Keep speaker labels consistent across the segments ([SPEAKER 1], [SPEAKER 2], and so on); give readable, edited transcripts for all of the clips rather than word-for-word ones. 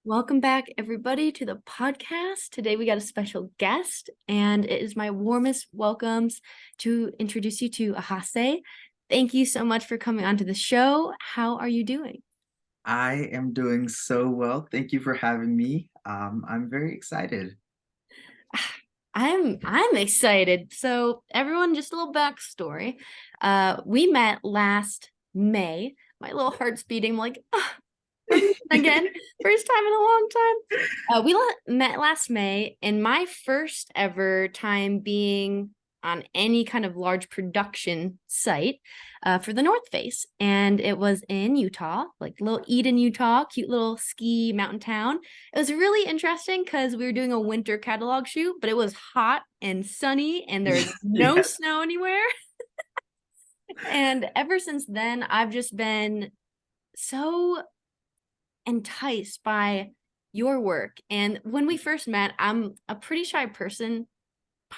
[SPEAKER 1] Welcome back, everybody, to the podcast. Today we got a special guest, and it is my warmest welcomes to introduce you to Ahaise. Thank you so much for coming onto the show. How are you doing?
[SPEAKER 2] I am doing so well. Thank you for having me. I'm very excited.
[SPEAKER 1] I'm excited. So everyone, just a little backstory. We met last May. My little heart's beating. I'm like, we're meeting again. First time in a long time. We met last May, and my first ever time being on any kind of large production site for the North Face. And it was in Utah, like little Eden, Utah, cute little ski mountain town. It was really interesting because we were doing a winter catalog shoot, but it was hot and sunny, and there was no
[SPEAKER 2] Yes.
[SPEAKER 1] snow anywhere. And ever since then, I've just been so enticed by your work. And when we first met, I'm a pretty shy person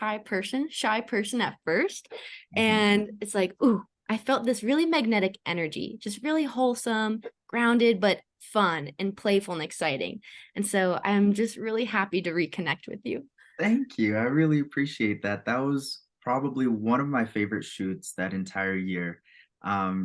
[SPEAKER 1] at first.
[SPEAKER 2] Mhm.
[SPEAKER 1] And it's like, ooh, I felt this really magnetic energy, just really wholesome, grounded, but fun and playful and exciting. And so I'm just really happy to reconnect with you.
[SPEAKER 2] Thank you. I really appreciate that. That was probably one of my favorite shoots that entire year.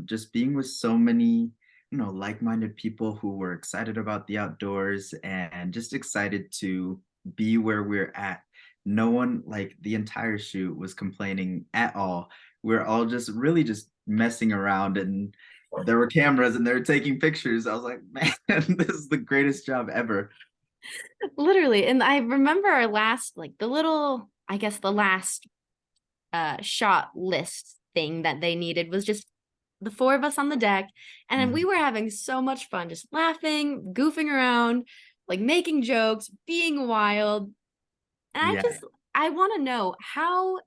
[SPEAKER 2] Just being with so many, like-minded people who were excited about the outdoors and just excited to be where we're at. No one, like the entire shoot, was complaining at all. We're all just really just messing around, and there were cameras and they were taking pictures. I was like, man, this is the greatest job ever.
[SPEAKER 1] Literally. And I remember our last, like the little, I guess the last shot list thing that they needed was just the four of us on the deck. And then we
[SPEAKER 2] Mhm.
[SPEAKER 1] were having so much fun, just laughing, goofing around, like making jokes, being wild. And
[SPEAKER 2] Yeah.
[SPEAKER 1] I want to know how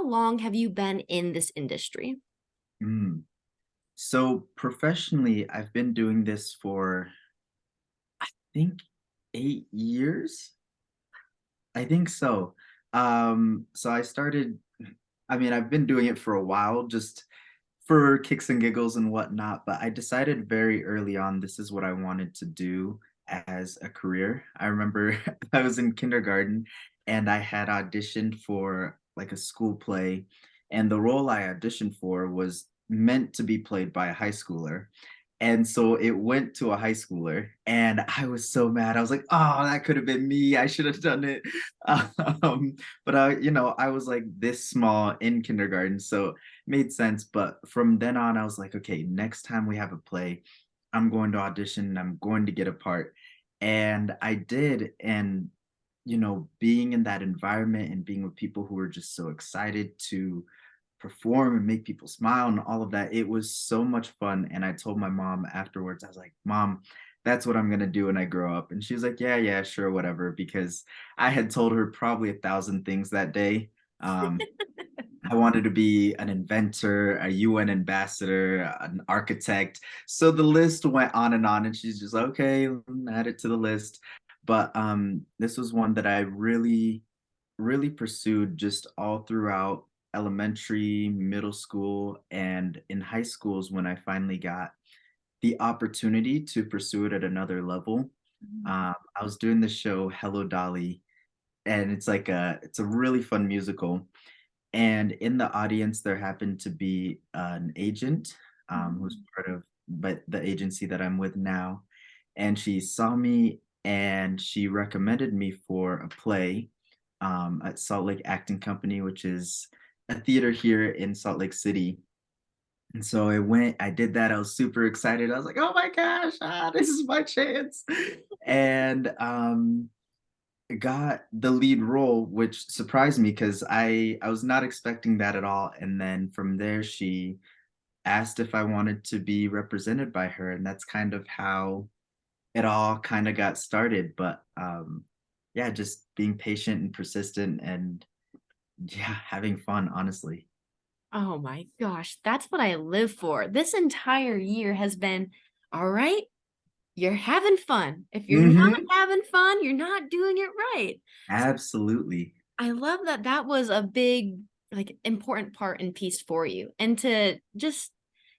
[SPEAKER 1] long have you been in this industry?
[SPEAKER 2] Mm. So professionally, I've been doing this for, I think, 8 years. I think so. So I started, I mean, I've been doing it for a while, just for kicks and giggles and whatnot, but I decided very early on this is what I wanted to do as a career. I remember I was in kindergarten and I had auditioned for like a school play, and the role I auditioned for was meant to be played by a high schooler. And so it went to a high schooler, and I was so mad. I was like, "Oh, that could have been me. I should have done it." But I was like this small in kindergarten, so it made sense. But from then on, I was like, "Okay, next time we have a play, I'm going to audition and I'm going to get a part." And I did, and being in that environment and being with people who were just so excited to perform and make people smile and all of that. It was so much fun. And I told my mom afterwards, I was like, Mom, that's what I'm gonna do when I grow up. And she was like, Yeah, yeah, sure, whatever. Because I had told her probably 1,000 things that day. Um, I wanted to be an inventor, a UN ambassador, an architect. So the list went on, and she's just okay, add it to the list. But this was one that I really, really pursued just all throughout elementary, middle school, and in high schools when I finally got the opportunity to pursue it at another level. I was doing the show Hello Dolly, and it's a really fun musical. And in the audience, there happened to be an agent who's part of but the agency that I'm with now. And she saw me and she recommended me for a play at Salt Lake Acting Company, which is a theater here in Salt Lake City. And so I did that. I was super excited. I was like, oh my gosh, this is my chance. And got the lead role, which surprised me because I was not expecting that at all. And then from there, she asked if I wanted to be represented by her, and that's kind of how it all kind of got started. But yeah, just being patient and persistent, and yeah, having fun, honestly.
[SPEAKER 1] Oh my gosh, that's what I live for. This entire year has been all right. You're having fun. If you're not
[SPEAKER 2] Hmm.
[SPEAKER 1] having fun, you're not doing it right.
[SPEAKER 2] Absolutely.
[SPEAKER 1] I love that was a big, like, important part and piece for you. And to just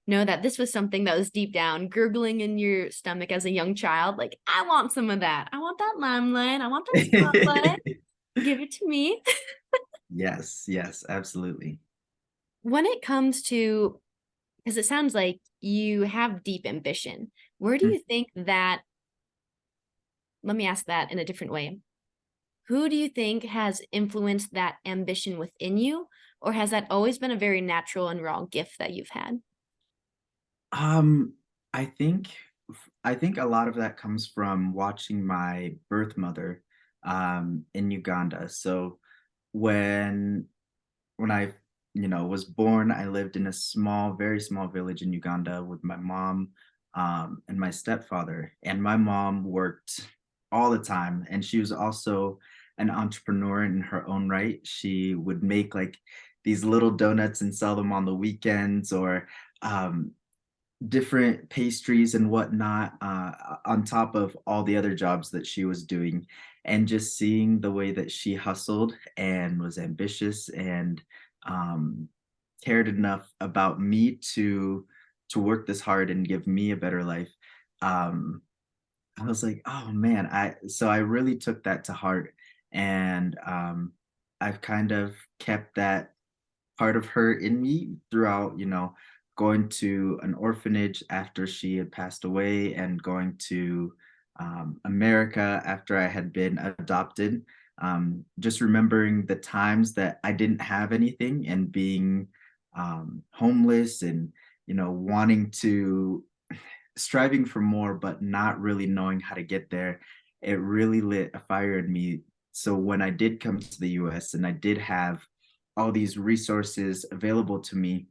[SPEAKER 1] know that this was something that was deep down gurgling in your stomach as a young child. Like, I want some of that. I want that limelight. I want that spotlight. Give it to me.
[SPEAKER 2] Yes, yes, absolutely.
[SPEAKER 1] When it comes to, because it sounds like you have deep ambition, where do
[SPEAKER 2] Mm.
[SPEAKER 1] you think that, let me ask that in a different way. Who do you think has influenced that ambition within you? Or has that always been a very natural and raw gift that you've had?
[SPEAKER 2] Um, I think I think a lot of that comes from watching my birth mother in Uganda. So when when I, was born, I lived in a small, very small village in Uganda with my mom and my stepfather. And my mom worked all the time, and she was also an entrepreneur in her own right. She would make like these little donuts and sell them on the weekends, or um, different pastries and whatnot, on top of all the other jobs that she was doing. And just seeing the way that she hustled and was ambitious and um, cared enough about me to work this hard and give me a better life. Um, I was like, oh man, I really took that to heart, and I've kind of kept that part of her in me throughout, going to an orphanage after she had passed away, and going to America after I had been adopted. Just remembering the times that I didn't have anything, and being homeless, and, wanting to, striving for more, but not really knowing how to get there. It really lit a fire in me. So when I did come to the US and I did have all these resources available to me,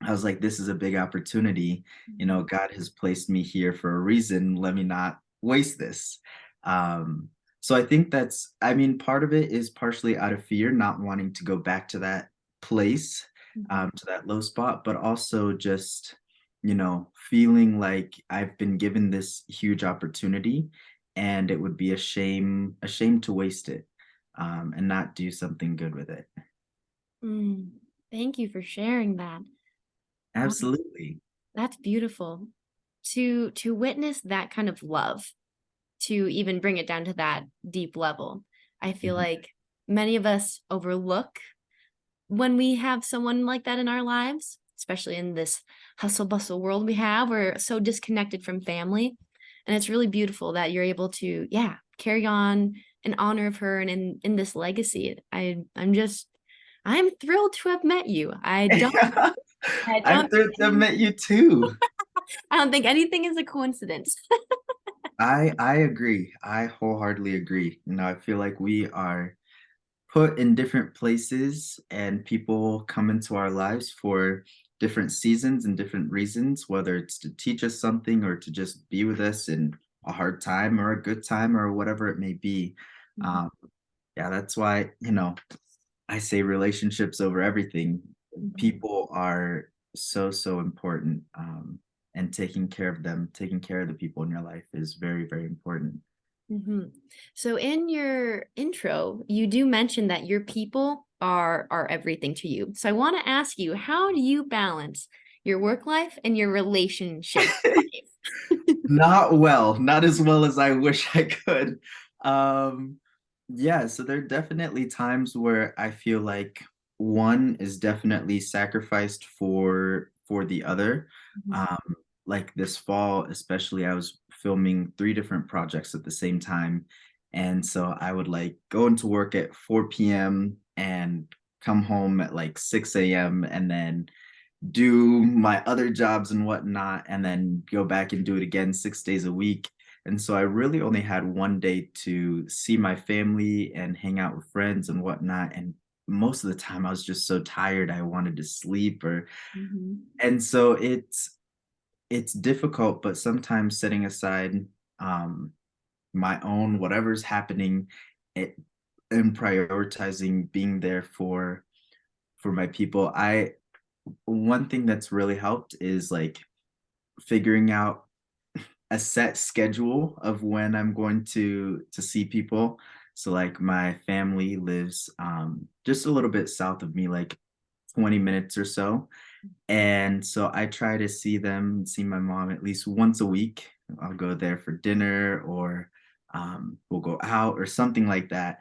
[SPEAKER 2] I was like, this is a big opportunity. God has placed me here for a reason. Let me not waste this. Um, so I think I mean, part of it is partially out of fear, not wanting to go back to that place,
[SPEAKER 1] Mhm.
[SPEAKER 2] to that low spot, but also just, feeling like I've been given this huge opportunity, and it would be a shame to waste it, and not do something good with it.
[SPEAKER 1] Mm, thank you for sharing that. Wow,
[SPEAKER 2] Absolutely.
[SPEAKER 1] that's beautiful. To witness that kind of love, to even bring it down to that deep level. I feel
[SPEAKER 2] Mhm.
[SPEAKER 1] like many of us overlook when we have someone like that in our lives, especially in this hustle bustle world we have. We're so disconnected from family. And it's really beautiful that you're able to, yeah, carry on in honor of her and in this legacy. I'm thrilled to have met you. I
[SPEAKER 2] I'm
[SPEAKER 1] don't
[SPEAKER 2] thrilled to have met you too.
[SPEAKER 1] I don't think anything is a coincidence.
[SPEAKER 2] I agree. I wholeheartedly agree. I feel like we are put in different places, and people come into our lives for different seasons and different reasons, whether it's to teach us something or to just be with us in a hard time or a good time or whatever it may be.
[SPEAKER 1] Mhm,
[SPEAKER 2] Um, yeah, that's why, I say relationships over everything.
[SPEAKER 1] mhm,
[SPEAKER 2] People are so, so important. And taking care of them, taking care of the people in your life is very, very important.
[SPEAKER 1] mhm. So in your intro, you do mention that your people are everything to you. So I want to ask you, how do you balance your work life and your relationship life?
[SPEAKER 2] Not well, not as well as I wish I could. Um, yeah, so there are definitely times where I feel like one is definitely sacrificed for the other.
[SPEAKER 1] Mhm,
[SPEAKER 2] Um, like this fall, especially, I was filming three different projects at the same time. And so I would like go into work at 4 p.m. and come home at like 6 a.m. and then do my other jobs and whatnot, and then go back and do it again 6 days a week. And so I really only had one day to see my family and hang out with friends and whatnot. And most of the time I was just so tired I wanted to sleep, or
[SPEAKER 1] mhm,
[SPEAKER 2] and so it's difficult, but sometimes setting aside um my own whatever's happening, it, and prioritizing being there for my people. I One thing that's really helped is like figuring out a set schedule of when I'm going to see people. So like my family lives just a little bit south of me, like 20 minutes or so. And so I try to see my mom at least once a week. I'll go there for dinner, or we'll go out or something like that.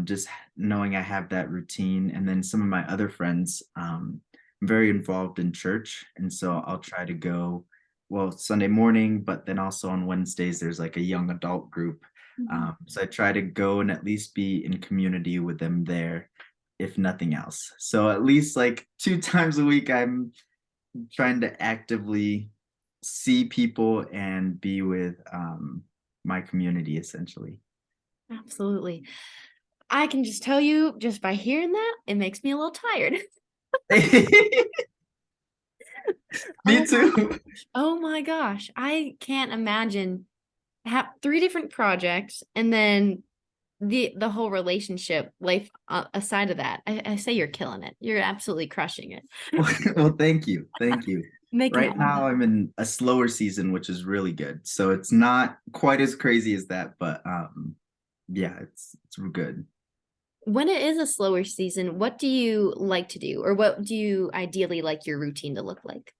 [SPEAKER 2] Just knowing I have that routine. And then some of my other friends, I'm very involved in church. And so I'll try to go, well, Sunday morning, but then also on Wednesdays, there's like a young adult group.
[SPEAKER 1] Mhm.
[SPEAKER 2] So I try to go and at least be in community with them there, if nothing else. So at least like 2 times a week, I'm trying to actively see people and be with my community essentially.
[SPEAKER 1] Absolutely. I can just tell you, just by hearing that, it makes me a little tired.
[SPEAKER 2] Me
[SPEAKER 1] Oh my
[SPEAKER 2] too.
[SPEAKER 1] gosh. Oh my gosh. I can't imagine have three different projects and then the whole relationship life aside of that. I say you're killing it. You're absolutely crushing it.
[SPEAKER 2] Well, thank you. Thank you.
[SPEAKER 1] Making it
[SPEAKER 2] Right now, I'm in a slower season, which is really good. So it's not quite as crazy as that, but yeah, it's good.
[SPEAKER 1] when it is a slower season, what do you like to do, or what do you ideally like your routine to look like?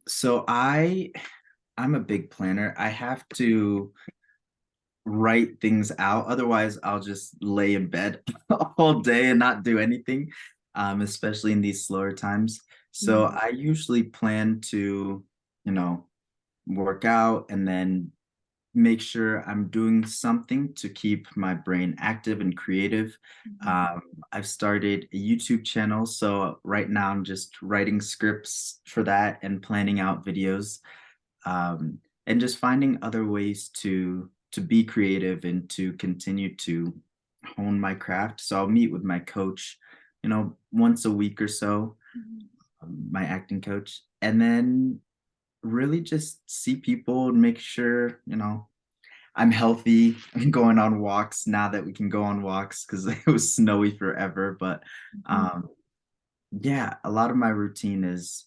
[SPEAKER 2] So I'm a big planner. I have to write things out. Otherwise, I'll just lay in bed all day and not do anything, especially in these slower times. So
[SPEAKER 1] Mhm.
[SPEAKER 2] I usually plan to, you know, work out and then make sure I'm doing something to keep my brain active and creative.
[SPEAKER 1] Mhm.
[SPEAKER 2] Um, I've started a YouTube channel. So right now I'm just writing scripts for that and planning out videos, um, and just finding other ways to be creative and to continue to hone my craft. So I'll meet with my coach, once a week or so,
[SPEAKER 1] Mhm.
[SPEAKER 2] my acting coach, and then really just see people and make sure, I'm healthy and going on walks now that we can go on walks because it was snowy forever. But
[SPEAKER 1] Mhm.
[SPEAKER 2] um, yeah, a lot of my routine is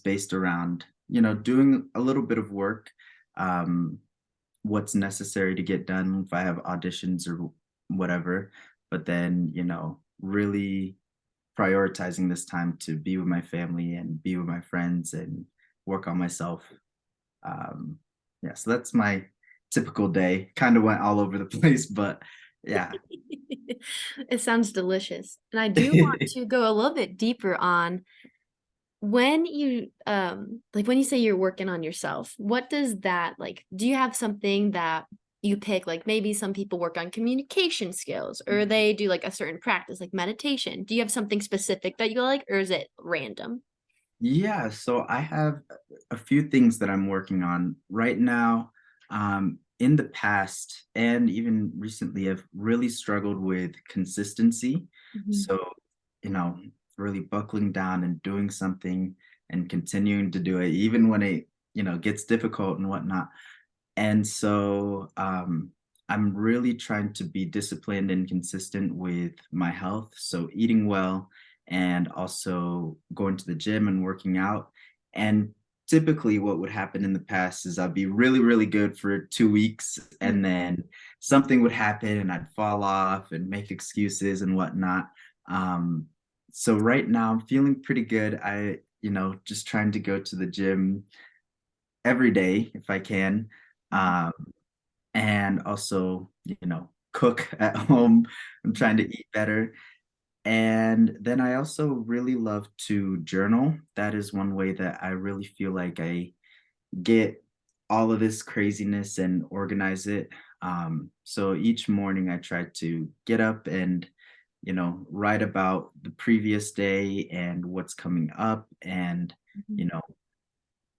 [SPEAKER 2] based around, doing a little bit of work, um, what's necessary to get done if I have auditions or whatever, but then, really prioritizing this time to be with my family and be with my friends and work on myself. Um, yeah, so that's my typical day. Kind of went all over the place, but yeah.
[SPEAKER 1] It sounds delicious. And I do want to go a little bit deeper on when you like when you say you're working on yourself, what does that like do you have something that you pick, like maybe some people work on communication skills or they do like a certain practice like meditation? Do you have something specific that you like, or is it random?
[SPEAKER 2] Yeah, so I have a few things that I'm working on right now. In the past and even recently, I've really struggled with consistency.
[SPEAKER 1] Mhm.
[SPEAKER 2] So, you know, really buckling down and doing something and continuing to do it, even when it, gets difficult and whatnot. And so I'm really trying to be disciplined and consistent with my health. So eating well and also going to the gym and working out. And typically, what would happen in the past is I'd be really, really good for 2 weeks, and then something would happen and I'd fall off and make excuses and whatnot. Um, so right now, I'm feeling pretty good. Just trying to go to the gym every day if I can.
[SPEAKER 1] Mhm.
[SPEAKER 2] Um, and also, cook at home. I'm trying to eat better. And then I also really love to journal. That is one way that I really feel like I get all of this craziness and organize it. So each morning I try to get up and, write about the previous day and what's coming up and, you
[SPEAKER 1] Mhm.
[SPEAKER 2] know,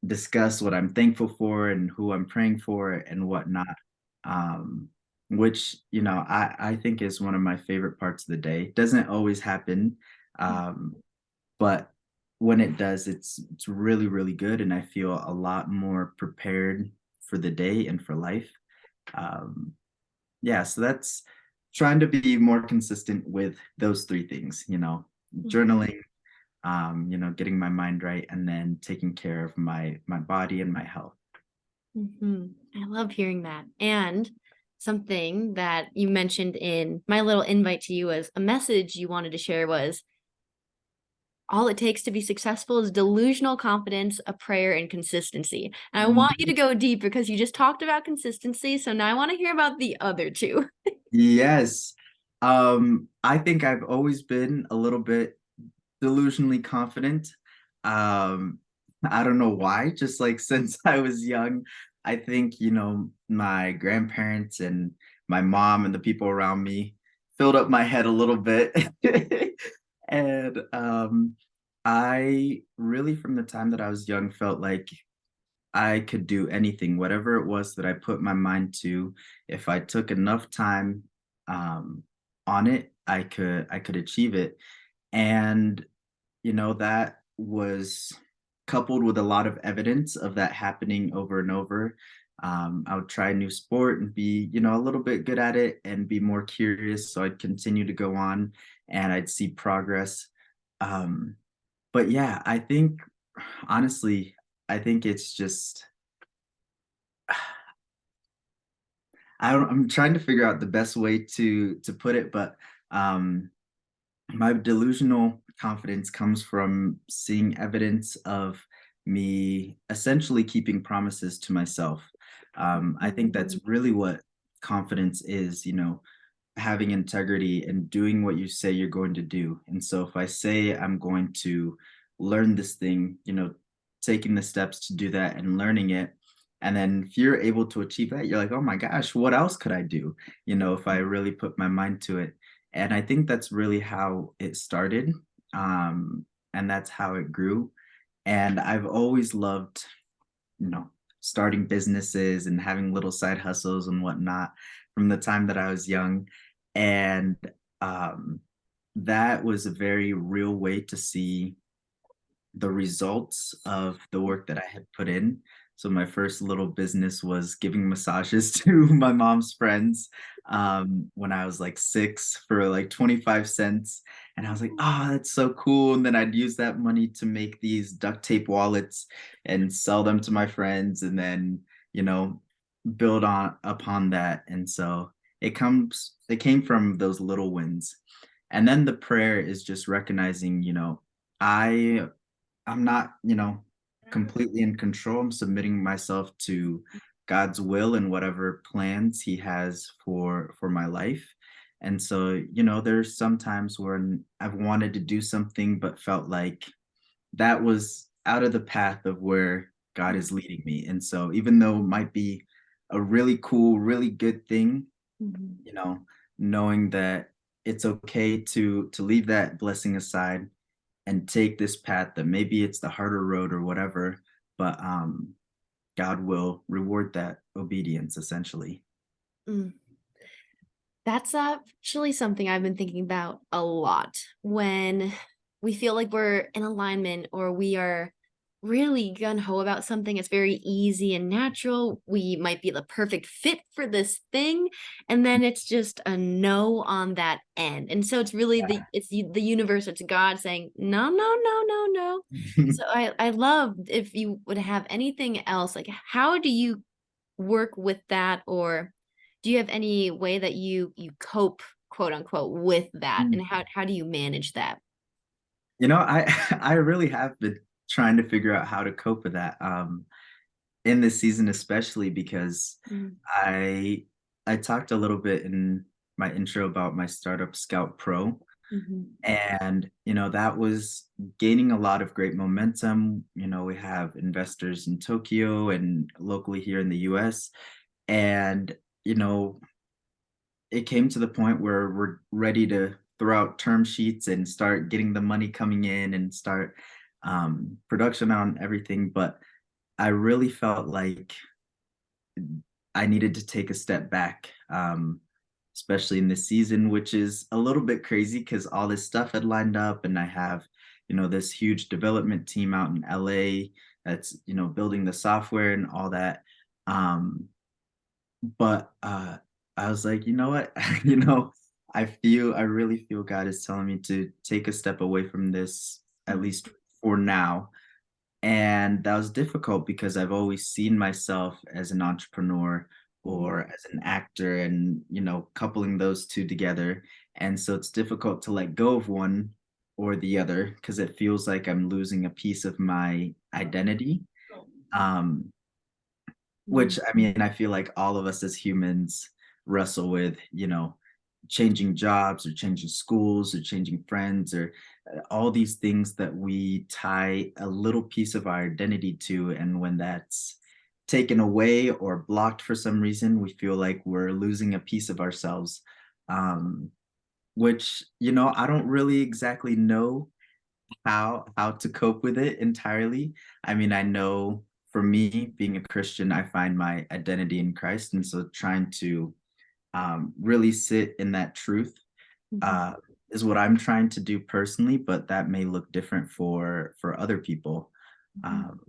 [SPEAKER 2] discuss what I'm thankful for and who I'm praying for and whatnot. Um, which, I think is one of my favorite parts of the day. Doesn't always happen. Um, but when it does, it's really, really good. And I feel a lot more prepared for the day and for life. Um, yeah, so that's trying to be more consistent with those three things, journaling, getting my mind right, and then taking care of my body and my health.
[SPEAKER 1] Mhm. I love hearing that. And something that you mentioned in my little invite to you was a message you wanted to share was all it takes to be successful is delusional confidence, a prayer, and consistency. And I want you
[SPEAKER 2] Mhm.
[SPEAKER 1] to go deep because you just talked about consistency. So now I want to hear about the other two.
[SPEAKER 2] Yes. I think I've always been a little bit delusionally confident. Um, I don't know why, just like since I was young, I think, my grandparents and my mom and the people around me filled up my head a little bit. And I really, from the time that I was young, felt like I could do anything, whatever it was that I put my mind to. If I took enough time um, on it, I could achieve it. And that was coupled with a lot of evidence of that happening over and over. I would try a new sport and be, a little bit good at it and be more curious. So I'd continue to go on and I'd see progress. Um, but yeah, I think honestly, I think it's just I'm trying to figure out the best way to put it, but um my delusional confidence comes from seeing evidence of me essentially keeping promises to myself. I think that's really what confidence is, having integrity and doing what you say you're going to do. And so if I say I'm going to learn this thing, taking the steps to do that and learning it, and then if you're able to achieve that, you're like, oh my gosh, what else could I do? If I really put my mind to it. And I think that's really how it started. Um, and that's how it grew. And I've always loved, you know, starting businesses and having little side hustles and whatnot from the time that I was young. And um, that was a very real way to see the results of the work that I had put in. So my first little business was giving massages to my mom's friends when I was like 6 for like 25 cents. And I was like, oh, that's so cool. And then I'd use that money to make these duct tape wallets and sell them to my friends and then, you know, build on upon that. And so it came from those little wins. And then the prayer is just recognizing, I I'm not, completely in control. I'm submitting myself to God's will and whatever plans he has for my life. And so, there's some times when I've wanted to do something but felt like that was out of the path of where God is leading me. And so even though it might be a really cool, really good thing,
[SPEAKER 1] Mhm.
[SPEAKER 2] you know, knowing that it's okay to leave that blessing aside and take this path that maybe it's the harder road or whatever, but God will reward that obedience essentially.
[SPEAKER 1] Mm. That's actually something I've been thinking about a lot when we feel like we're in alignment or we are really gun ho about something. It's very easy and natural. We might be the perfect fit for this thing, and then it's just a no on that end. And so it's really the universe, it's God saying no, no, no, no, no. So I love if you would have anything else, like how do you work with that, or do you have any way that you cope, quote unquote, with that, and how do you manage that?
[SPEAKER 2] I I really have been trying to figure out how to cope with that in this season, especially because
[SPEAKER 1] Mm,
[SPEAKER 2] I I talked a little bit in my intro about my startup Scout Pro.
[SPEAKER 1] mhm,
[SPEAKER 2] And, that was gaining a lot of great momentum. We have investors in Tokyo and locally here in the US. And, you know, it came to the point where we're ready to throw out term sheets and start getting the money coming in and start production on everything. But I really felt like I needed to take a step back, especially in this season, which is a little bit crazy because all this stuff had lined up, and I have, this huge development team out in LA that's, building the software and all that. Um, but I was like, you know what, I really feel God is telling me to take a step away from this, at
[SPEAKER 1] mm,
[SPEAKER 2] least for now, and that was difficult because I've always seen myself as an entrepreneur
[SPEAKER 1] mhm,
[SPEAKER 2] or as an actor and, coupling those two together. And so it's difficult to let go of one or the other because it feels like I'm losing a piece of my identity. Um, which I mean, I feel like all of us as humans wrestle with, changing jobs or changing schools or changing friends or all these things that we tie a little piece of our identity to. And when that's taken away or blocked for some reason, we feel like we're losing a piece of ourselves. Which, I don't really exactly know how to cope with it entirely. I mean, I know for me, being a Christian, I find my identity in Christ, and so trying to really sit in that truth
[SPEAKER 1] Mhm.
[SPEAKER 2] uh, is what I'm trying to do personally, but that may look different for other people.
[SPEAKER 1] Mhm.
[SPEAKER 2] Um,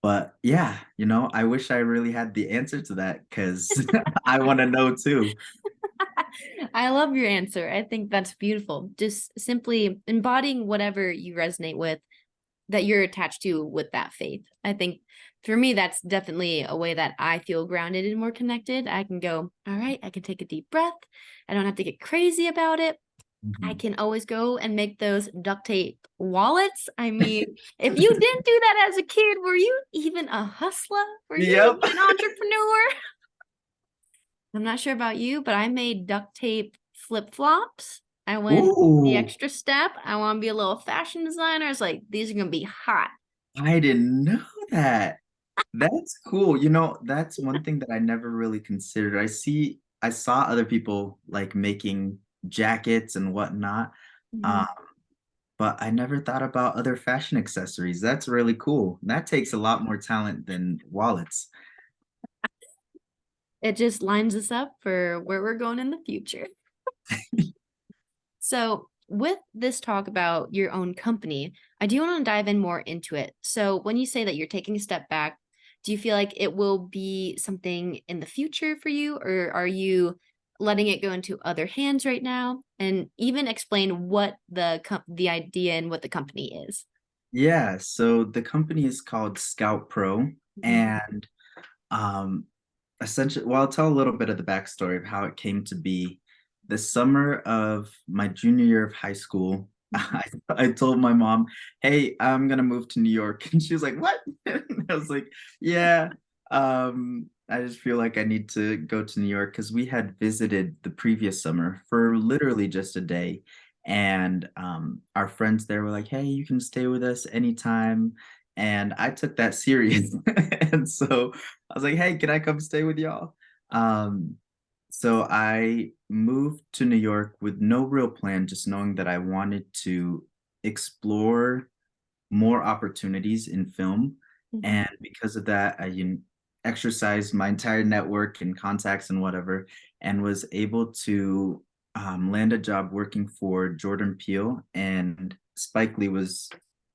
[SPEAKER 2] but yeah, I wish I really had the answer to that because I want to know too.
[SPEAKER 1] I love your answer. I think that's beautiful. Just simply embodying whatever you resonate with that you're attached to with that faith. I think for me, that's definitely a way that I feel grounded and more connected. I can go, all right, I can take a deep breath. I don't have to get crazy about it. I
[SPEAKER 2] Mhm.
[SPEAKER 1] can always go and make those duct tape wallets. I mean, if you didn't do that as a kid, were you even a hustler? Were you
[SPEAKER 2] Yep.
[SPEAKER 1] even an entrepreneur? I'm not sure about you, but I made duct tape flip-flops. I went the
[SPEAKER 2] Ooh.
[SPEAKER 1] extra step. I want to be a little fashion designer. It's like, these are going to be hot.
[SPEAKER 2] I didn't know that. That's cool. That's one thing that I never really considered. I saw other people like making jackets and whatnot,
[SPEAKER 1] Mhm.
[SPEAKER 2] um, but I never thought about other fashion accessories. That's really cool. That takes a lot more talent than wallets.
[SPEAKER 1] It just lines us up for where we're going in the future. So, with this talk about your own company, I do want to dive in more into it. So, when you say that you're taking a step back, do you feel like it will be something in the future for you, or are you letting it go into other hands right now? And even explain what the idea and what the company is.
[SPEAKER 2] Yeah, so the company is called Scout Pro,
[SPEAKER 1] Mhm.
[SPEAKER 2] and um, essentially, well, I'll tell a little bit of the backstory of how it came to be. The summer of my junior year of high school,
[SPEAKER 1] Mhm.
[SPEAKER 2] I told my mom, "Hey, I'm gonna move to New York," and she was like, "What?" And I was like, "Yeah, I just feel like I need to go to New York because we had visited the previous summer for literally just a day." And our friends there were like, "Hey, you can stay with us anytime." And I took that serious. And so I was like, "Hey, can I come stay with y'all?" Um, so I moved to New York with no real plan, just knowing that I wanted to explore more opportunities in film.
[SPEAKER 1] Mhm.
[SPEAKER 2] And because of that, I exercised my entire network and contacts and whatever, and was able to land a job working for Jordan Peele. And Spike Lee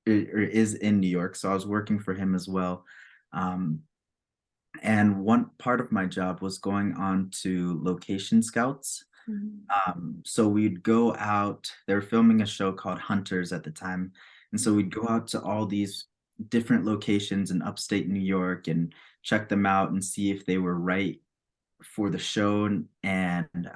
[SPEAKER 2] or is in New York, so I was working for him as well. Um, and one part of my job was going on to location scouts.
[SPEAKER 1] Mhm.
[SPEAKER 2] So we'd go out, they were filming a show called Hunters at the time. And so we'd go out to all these different locations in upstate New York and check them out and see if they were right for the show. And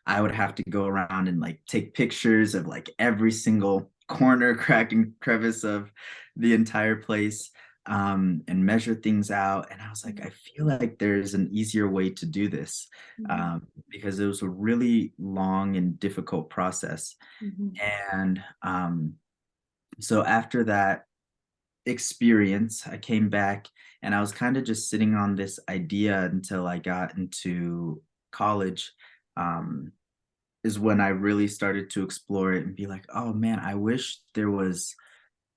[SPEAKER 2] I would have to go around and like take pictures of like every single corner, crack, and crevice of the entire place, and measure things out. And I was like, I feel like there's an easier way to do this,
[SPEAKER 1] Mhm.
[SPEAKER 2] because it was a really long and difficult process.
[SPEAKER 1] Mhm.
[SPEAKER 2] And so after that experience, I came back and I was kind of just sitting on this idea until I got into college. Um, is when I really started to explore it and be like, oh man, I wish there was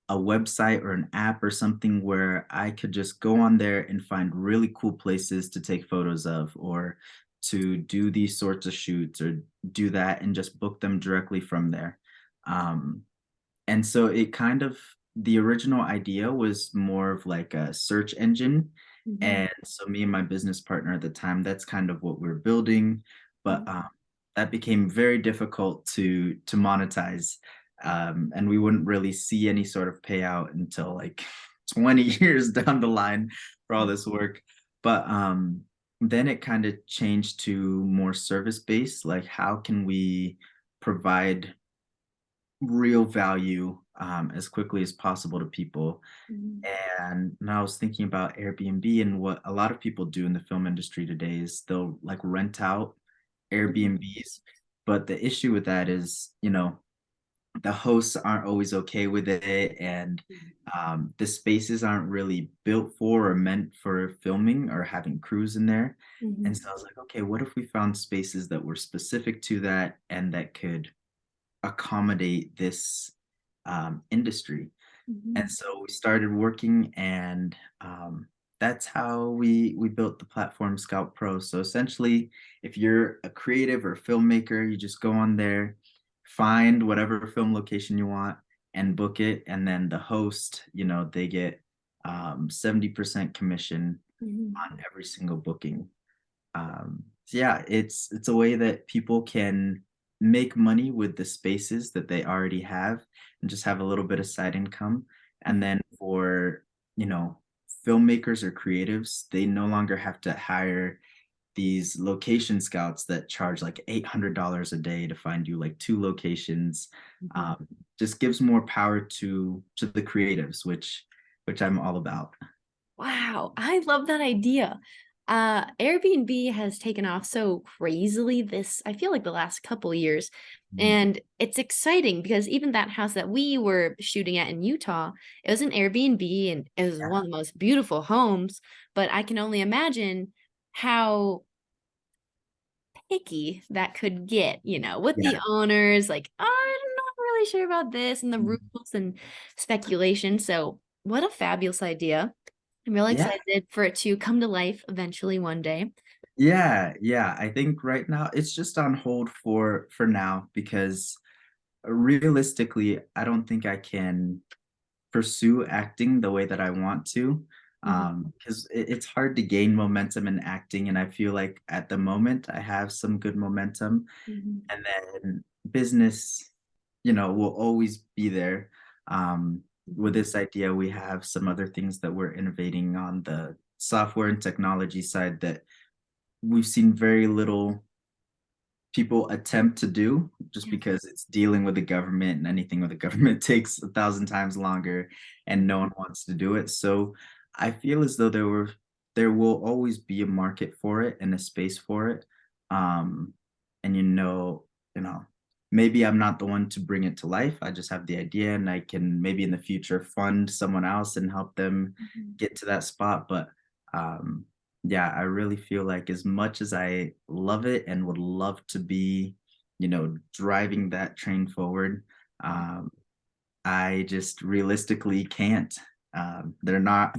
[SPEAKER 2] a website or an app or something where I could just go on there and find really cool places to take photos of or to do these sorts of shoots or do that and just book them directly from there. Um, and so it kind of, the original idea was more of like a search engine.
[SPEAKER 1] Mhm.
[SPEAKER 2] And so me and my business partner at the time, that's kind of what we're building. But
[SPEAKER 1] Mhm.
[SPEAKER 2] that became very difficult to monetize. And we wouldn't really see any sort of payout until like 20 years down the line for all this work. But then it kind of changed to more service based, like how can we provide real value as quickly as possible to people.
[SPEAKER 1] Mhm.
[SPEAKER 2] And now I was thinking about Airbnb, and what a lot of people do in the film industry today is they'll like rent out Airbnbs. But the issue with that is, the hosts aren't always okay with it, and the spaces aren't really built for or meant for filming or having crews in there. And
[SPEAKER 1] Mhm.
[SPEAKER 2] so I was like, okay, what if we found spaces that were specific to that and that could accommodate this industry? And
[SPEAKER 1] Mhm.
[SPEAKER 2] so we started working, and that's how we built the platform Scout Pro. So essentially, if you're a creative or filmmaker, you just go on there, find whatever film location you want, and book it. And then the host, they get 70% commission
[SPEAKER 1] Mhm.
[SPEAKER 2] on every single booking. So yeah, it's a way that people can make money with the spaces that they already have and just have a little bit of side income. And then for, you know, filmmakers or creatives, they no longer have to hire these location scouts that charge like $800 a day to find you like two locations.
[SPEAKER 1] Mhm.
[SPEAKER 2] Um, just gives more power to the creatives, which I'm all about.
[SPEAKER 1] Wow, I love that idea. Airbnb has taken off so crazily this, I feel like the last couple years.
[SPEAKER 2] Mm.
[SPEAKER 1] And it's exciting because even that house that we were shooting at in Utah, it was an Airbnb and it was one of the most beautiful homes. But I can only imagine how picky that could get, with the
[SPEAKER 2] Yeah.
[SPEAKER 1] owners, like, "Oh, I'm not really sure about this," and the
[SPEAKER 2] Yeah.
[SPEAKER 1] rules and speculation. So, what a fabulous idea. I'm really
[SPEAKER 2] Yeah.
[SPEAKER 1] excited for it to come to life eventually one day.
[SPEAKER 2] Yeah, yeah. I think right now it's just on hold for now because realistically, I don't think I can pursue acting the way that I want to.
[SPEAKER 1] Mhm,
[SPEAKER 2] Because it's hard to gain momentum in acting, and I feel like at the moment I have some good momentum,
[SPEAKER 1] mhm,
[SPEAKER 2] and then business, will always be there. With
[SPEAKER 1] mhm,
[SPEAKER 2] this idea, we have some other things that we're innovating on the software and technology side that we've seen very little people attempt to do, just
[SPEAKER 1] yeah,
[SPEAKER 2] because it's dealing with the government, and anything with the government takes 1,000 times longer and no one wants to do it. So I feel as though there will always be a market for it and a space for it. Um, and you know, maybe I'm not the one to bring it to life. I just have the idea, and I can maybe in the future fund someone else and help them
[SPEAKER 1] mhm,
[SPEAKER 2] get to that spot. But um, yeah, I really feel like as much as I love it and would love to be, driving that train forward,
[SPEAKER 1] mhm.
[SPEAKER 2] um, I just realistically can't. They're not,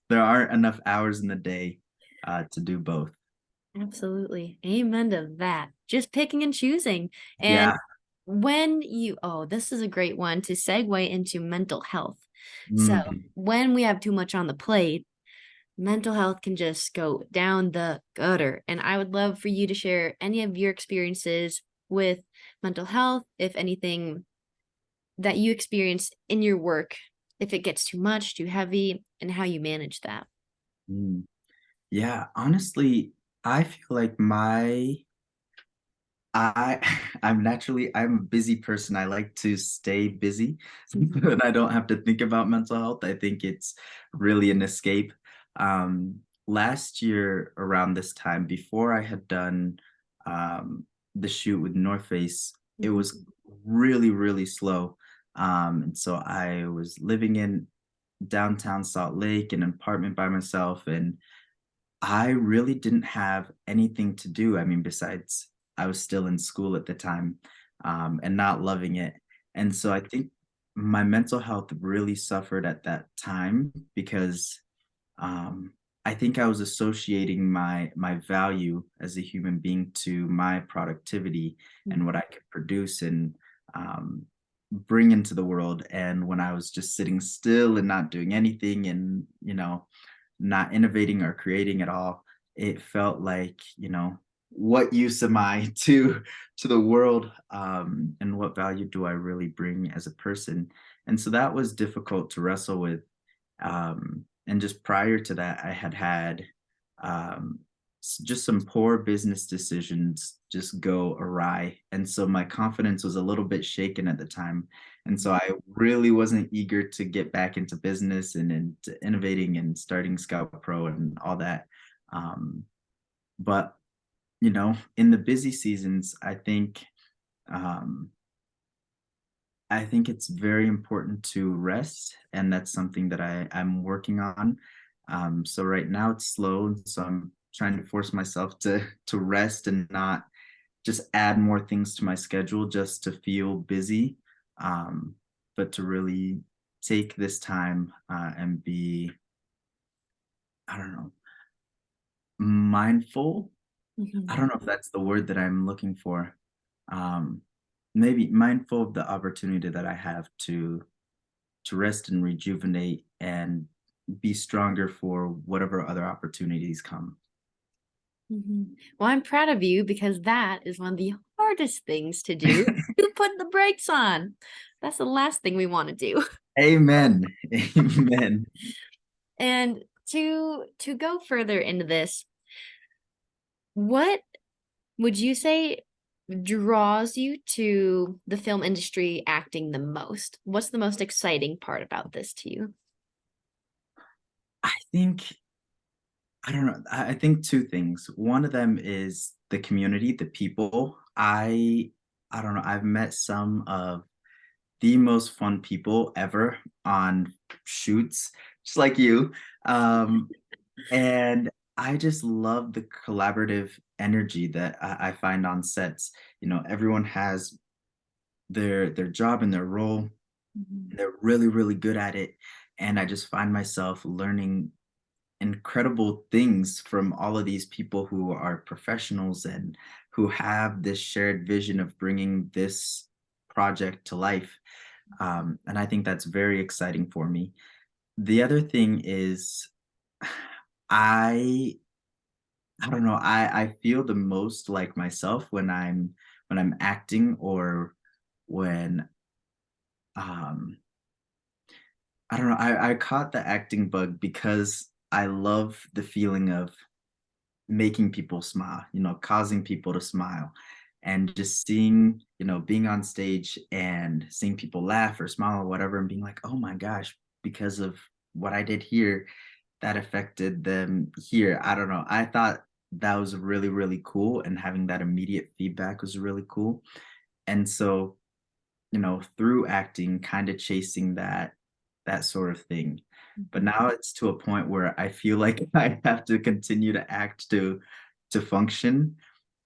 [SPEAKER 2] there aren't enough hours in the day to do both.
[SPEAKER 1] Absolutely. Amen to that. Just picking and choosing. And
[SPEAKER 2] Yeah.
[SPEAKER 1] this is a great one to segue into mental health. So,
[SPEAKER 2] Mm,
[SPEAKER 1] when we have too much on the plate, mental health can just go down the gutter. And I would love for you to share any of your experiences with mental health, if anything that you experience in your work, if it gets too much, too heavy, and how you manage that.
[SPEAKER 2] mm. Yeah, honestly, I feel like I I'm a busy person. I like to stay busy
[SPEAKER 1] Mhm.
[SPEAKER 2] and I don't have to think about mental health. I think it's really an escape. Um, Last year around this time, before I had done the shoot with North Face, it was
[SPEAKER 1] Mhm.
[SPEAKER 2] really, really slow. And so I was living in downtown Salt Lake in an apartment by myself, and I really didn't have anything to do. I mean, besides I was still in school at the time, and not loving it. And so I think my mental health really suffered at that time because um, I think I was associating my value as a human being to my productivity and what I could produce and um, bring into the world. And when I was just sitting still and not doing anything, and not innovating or creating at all, it felt like, what use am I to the world, and what value do I really bring as a person? And so that was difficult to wrestle with. And just prior to that, I had um, just some poor business decisions just go awry. And so my confidence was a little bit shaken at the time. And so I really wasn't eager to get back into business and into innovating and starting Scout Pro and all that. Um, but, in the busy seasons, um, I think it's very important to rest, and that's something that I'm working on. So right now it's slow, so I'm trying to force myself to rest and not just add more things to my schedule just to feel busy, um, but to really take this time and be, I don't know, mindful. I
[SPEAKER 1] Mhm.
[SPEAKER 2] don't know if that's the word that I'm looking for. Um, Maybe mindful of the opportunity that I have to rest and rejuvenate and be stronger for whatever other opportunities come.
[SPEAKER 1] Mhm. Well, I'm proud of you because that is one of the hardest things to do, to put the brakes on. That's the last thing we want to do.
[SPEAKER 2] Amen. Amen.
[SPEAKER 1] And to go further into this, what would you say draws you to the film industry acting the most? What's the most exciting part about this to you?
[SPEAKER 2] I think I don't know. I think two things. One of them is the community, the people. I don't know. I've met some of the most fun people ever on shoots, just like you. Um, and I just love the collaborative energy that I find on sets. Everyone has their job and their role,
[SPEAKER 1] Mhm.
[SPEAKER 2] and they're really, really good at it. And I just find myself learning incredible things from all of these people who are professionals and who have this shared vision of bringing this project to life. And I think that's very exciting for me. The other thing is, I I don't know, I feel the most like myself when I'm acting, or when um I don't know, I caught the acting bug because I love the feeling of making people smile, causing people to smile, and just seeing, being on stage and seeing people laugh or smile or whatever, and being like, oh my gosh, because of what I did here, that affected them here. I don't know. I thought that was really, really cool. And having that immediate feedback was really cool. And so, through acting, kind of chasing that sort of thing. But
[SPEAKER 1] Mhm.
[SPEAKER 2] now it's to a point where I feel like I have to continue to act to function.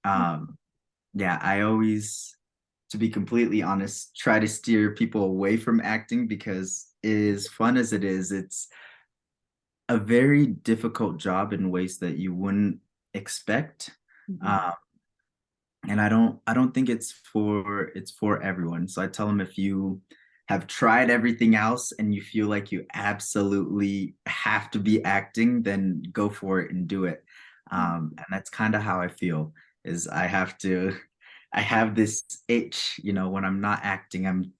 [SPEAKER 2] Um, yeah, I always, to be completely honest, try to steer people away from acting because as fun as it is, it's a very difficult job in ways that you wouldn't expect.
[SPEAKER 1] Mhm.
[SPEAKER 2] Um, and I don't think it's for everyone. So I tell them, if you have tried everything else and you feel like you absolutely have to be acting, then go for it and do it. And that's kind of how I feel, is I have this itch, when I'm not acting, I'm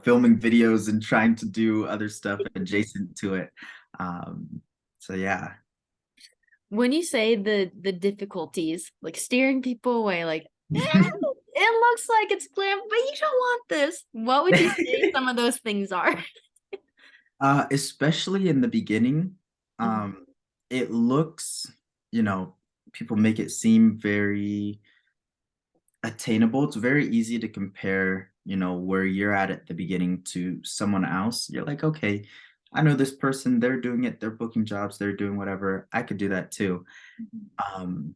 [SPEAKER 2] filming videos and trying to do other stuff adjacent to it. So yeah.
[SPEAKER 1] When you say the difficulties, like steering people away, like it looks like it's planned, but you don't want this. What would you say some of those things are?
[SPEAKER 2] Especially in the beginning,
[SPEAKER 1] Mhm.
[SPEAKER 2] um, it looks, you know, people make it seem very attainable. It's very easy to compare, where you're at the beginning to someone else. You're like, okay, I know this person, they're doing it, they're booking jobs, they're doing whatever. I could do that too.
[SPEAKER 1] Mhm.
[SPEAKER 2] Um,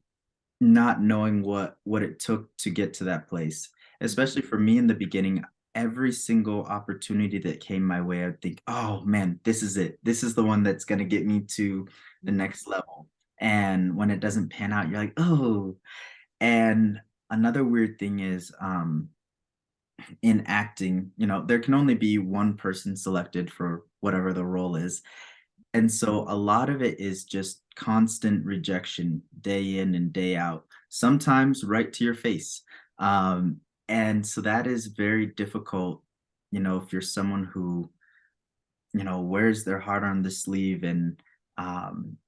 [SPEAKER 2] Not knowing what it took to get to that place. Especially for me in the beginning, every single opportunity that came my way, I'd think, oh man, this is it. This is the one that's gonna get me to the next level. And when it doesn't pan out, you're like, oh. And another weird thing is, in acting, there can only be one person selected for whatever the role is. And so a lot of it is just constant rejection, day in and day out, sometimes right to your face. And so that is very difficult, if you're someone who, wears their heart on the sleeve and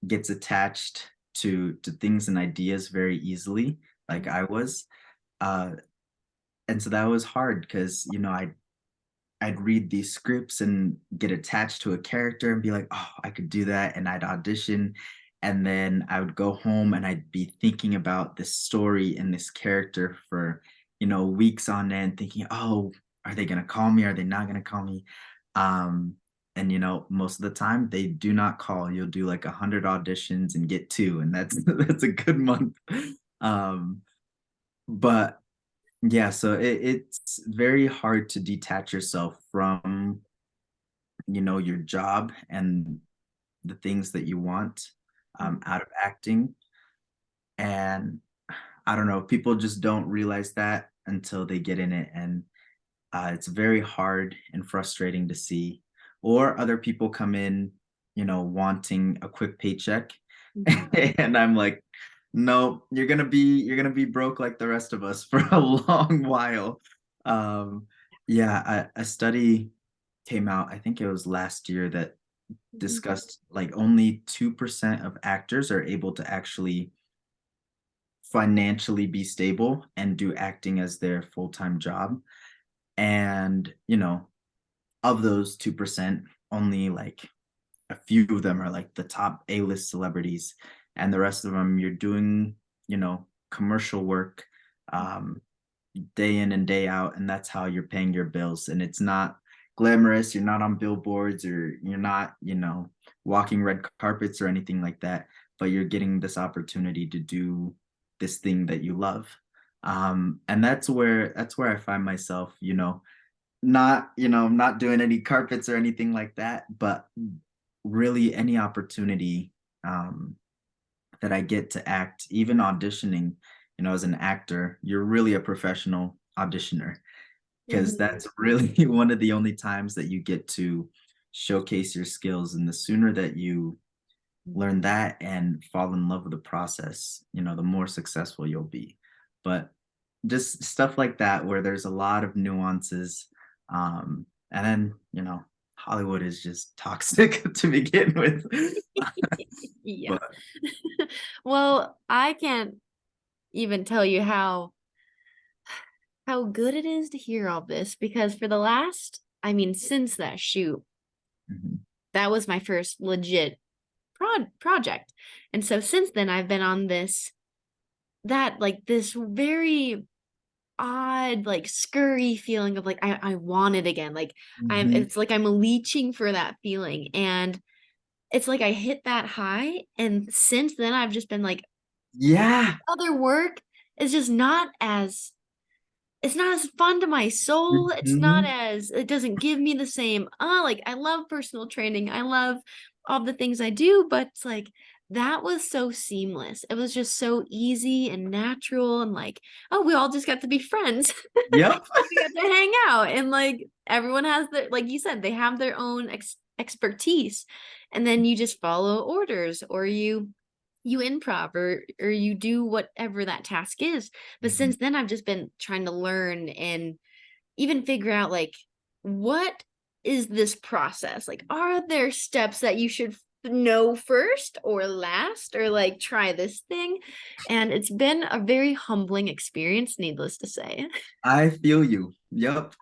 [SPEAKER 2] gets attached. to things and ideas very easily, like I was. Uh, and so that was hard because, you know, I'd read these scripts and get attached to a character and be like, oh, I could do that. And I'd audition. And then I would go home and I'd be thinking about this story and this character for, you know, weeks on end, thinking, oh, are they going to call me? Are they not going to call me? Um, and, you know, most of the time they do not call. You'll do like 100 auditions and get two. And that's, that's a good month. Um, but yeah, so it's very hard to detach yourself from, you know, your job and the things that you want out of acting. And I don't know, people just don't realize that until they get in it. And it's very hard and frustrating to see. Or other people come in, you know, wanting a quick paycheck. And I'm like, no, you're gonna be broke like the rest of us for a long while. Yeah, a study came out, I think it was last year, that discussed like only 2% of actors are able to actually financially be stable and do acting as their full-time job. And, you know, of those 2%, only like a few of them are like the top A-list celebrities, and the rest of them you're doing, you know, commercial work um, day in and day out, and that's how you're paying your bills. And it's not glamorous. You're not on billboards, or you're not, you know, walking red carpets or anything like that, but you're getting this opportunity to do this thing that you love. And that's where I find myself, you know, not, you know, not doing any carpets or anything like that, but really any opportunity um, that I get to act, even auditioning, you know, as an actor, you're really a professional auditioner, because
[SPEAKER 1] Mhm.
[SPEAKER 2] that's really one of the only times that you get to showcase your skills. And the sooner that you learn that and fall in love with the process, you know, the more successful you'll be. But just stuff like that where there's a lot of nuances. And then, you know, Hollywood is just toxic to begin with.
[SPEAKER 1] Yeah.
[SPEAKER 2] But
[SPEAKER 1] Well, I can't even tell you how good it is to hear all this, because for the last, I mean, since that shoot,
[SPEAKER 2] mhm,
[SPEAKER 1] that was my first legit project. And so since then I've been on this very odd, like scurry feeling of like I want it again. Like
[SPEAKER 2] mhm.
[SPEAKER 1] it's like I'm leeching for that feeling. And it's like I hit that high. And since then I've just been like,
[SPEAKER 2] Yeah.
[SPEAKER 1] other work is just not as, it's not as fun to my soul. It's not
[SPEAKER 2] Mhm.
[SPEAKER 1] as, it doesn't give me the same, like I love personal training. I love all the things I do, but it's like that was so seamless. It was just so easy and natural, and like, oh, we all just got to be friends.
[SPEAKER 2] Yep.
[SPEAKER 1] We got to hang out, and like everyone has their, like you said, they have their own expertise, and then you just follow orders, or you improv, or you do whatever that task is. But
[SPEAKER 2] Mhm.
[SPEAKER 1] since then I've just been trying to learn and even figure out like, what is this process? Like, are there steps that you should know first or last, or like try this thing? And it's been a very humbling experience, needless to say.
[SPEAKER 2] I feel you. Yep.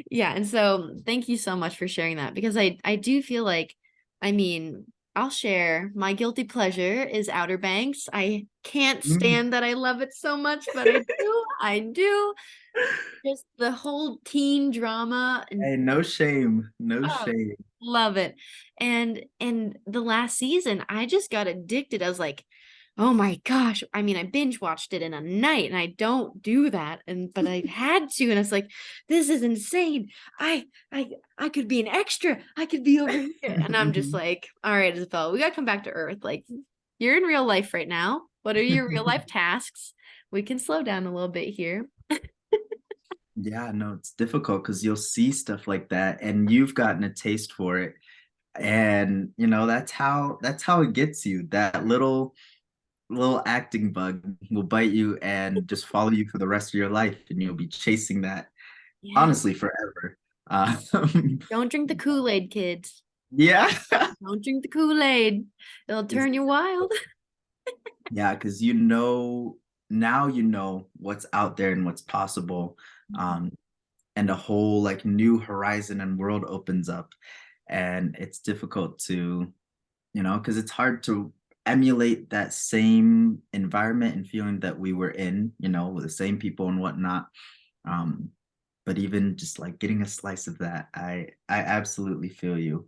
[SPEAKER 1] Yeah, and so thank you so much for sharing that, because I do feel like, I mean, I'll share my guilty pleasure is Outer Banks. I can't
[SPEAKER 2] Mm.
[SPEAKER 1] stand that I love it so much, but I do. Just the whole teen drama, and
[SPEAKER 2] Hey, no shame. No
[SPEAKER 1] oh,
[SPEAKER 2] shame.
[SPEAKER 1] love it. And the last season, I just got addicted. I was like, oh my gosh. I mean, I binge watched it in a night, and I don't do that. And but I had to, and it's like, this is insane. I I could be an extra. I could be over here. And I'm just like, all right, Isabelle, we gotta come back to earth. Like, you're in real life right now. What are your real life tasks? We can slow down a little bit here.
[SPEAKER 2] Yeah, no, it's difficult because you'll see stuff like that and you've gotten a taste for it. And you know, that's how it gets you. That little acting bug will bite you and just follow you for the rest of your life, and you'll be chasing that
[SPEAKER 1] Yeah.
[SPEAKER 2] honestly forever. Um,
[SPEAKER 1] Don't drink the Kool-Aid, kids.
[SPEAKER 2] Yeah.
[SPEAKER 1] Don't drink the Kool-Aid. It'll
[SPEAKER 2] It's-
[SPEAKER 1] turn you wild.
[SPEAKER 2] yeah, because you know now you know what's out there and what's possible. Um, and a whole like new horizon and world opens up. And it's difficult to, because it's hard to emulate that same environment and feeling that we were in, with the same people and whatnot. Um, but even just like getting a slice of that, I absolutely feel you.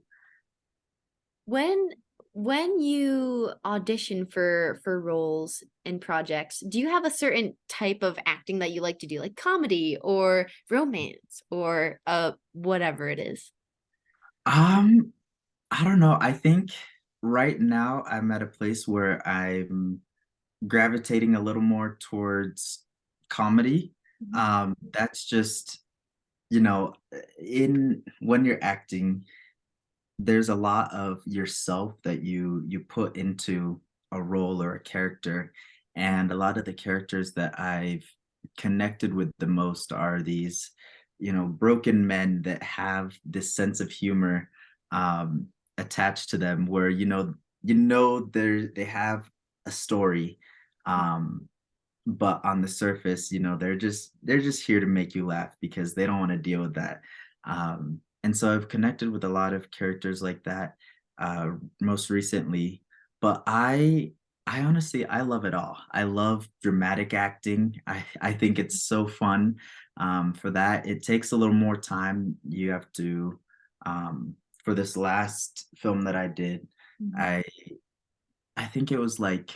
[SPEAKER 1] When when you audition for roles and projects, do you have a certain type of acting that you like to do, like comedy or romance or whatever it is?
[SPEAKER 2] Um, I don't know. I think right now I'm at a place where I'm gravitating a little more towards comedy.
[SPEAKER 1] Mhm.
[SPEAKER 2] That's just, you know, in when you're acting, there's a lot of yourself that you put into a role or a character, and a lot of the characters that I've connected with the most are these broken men that have this sense of humor um attached to them, where they have a story, um but on the surface, they're just here to make you laugh because they don't want to deal with that. And so I've connected with a lot of characters like that, uh, most recently. But I honestly, I love it all. I love dramatic acting. I think it's so fun. For that, it takes a little more time. You have to, for this last film that I did,
[SPEAKER 1] Mhm.
[SPEAKER 2] I I think it was like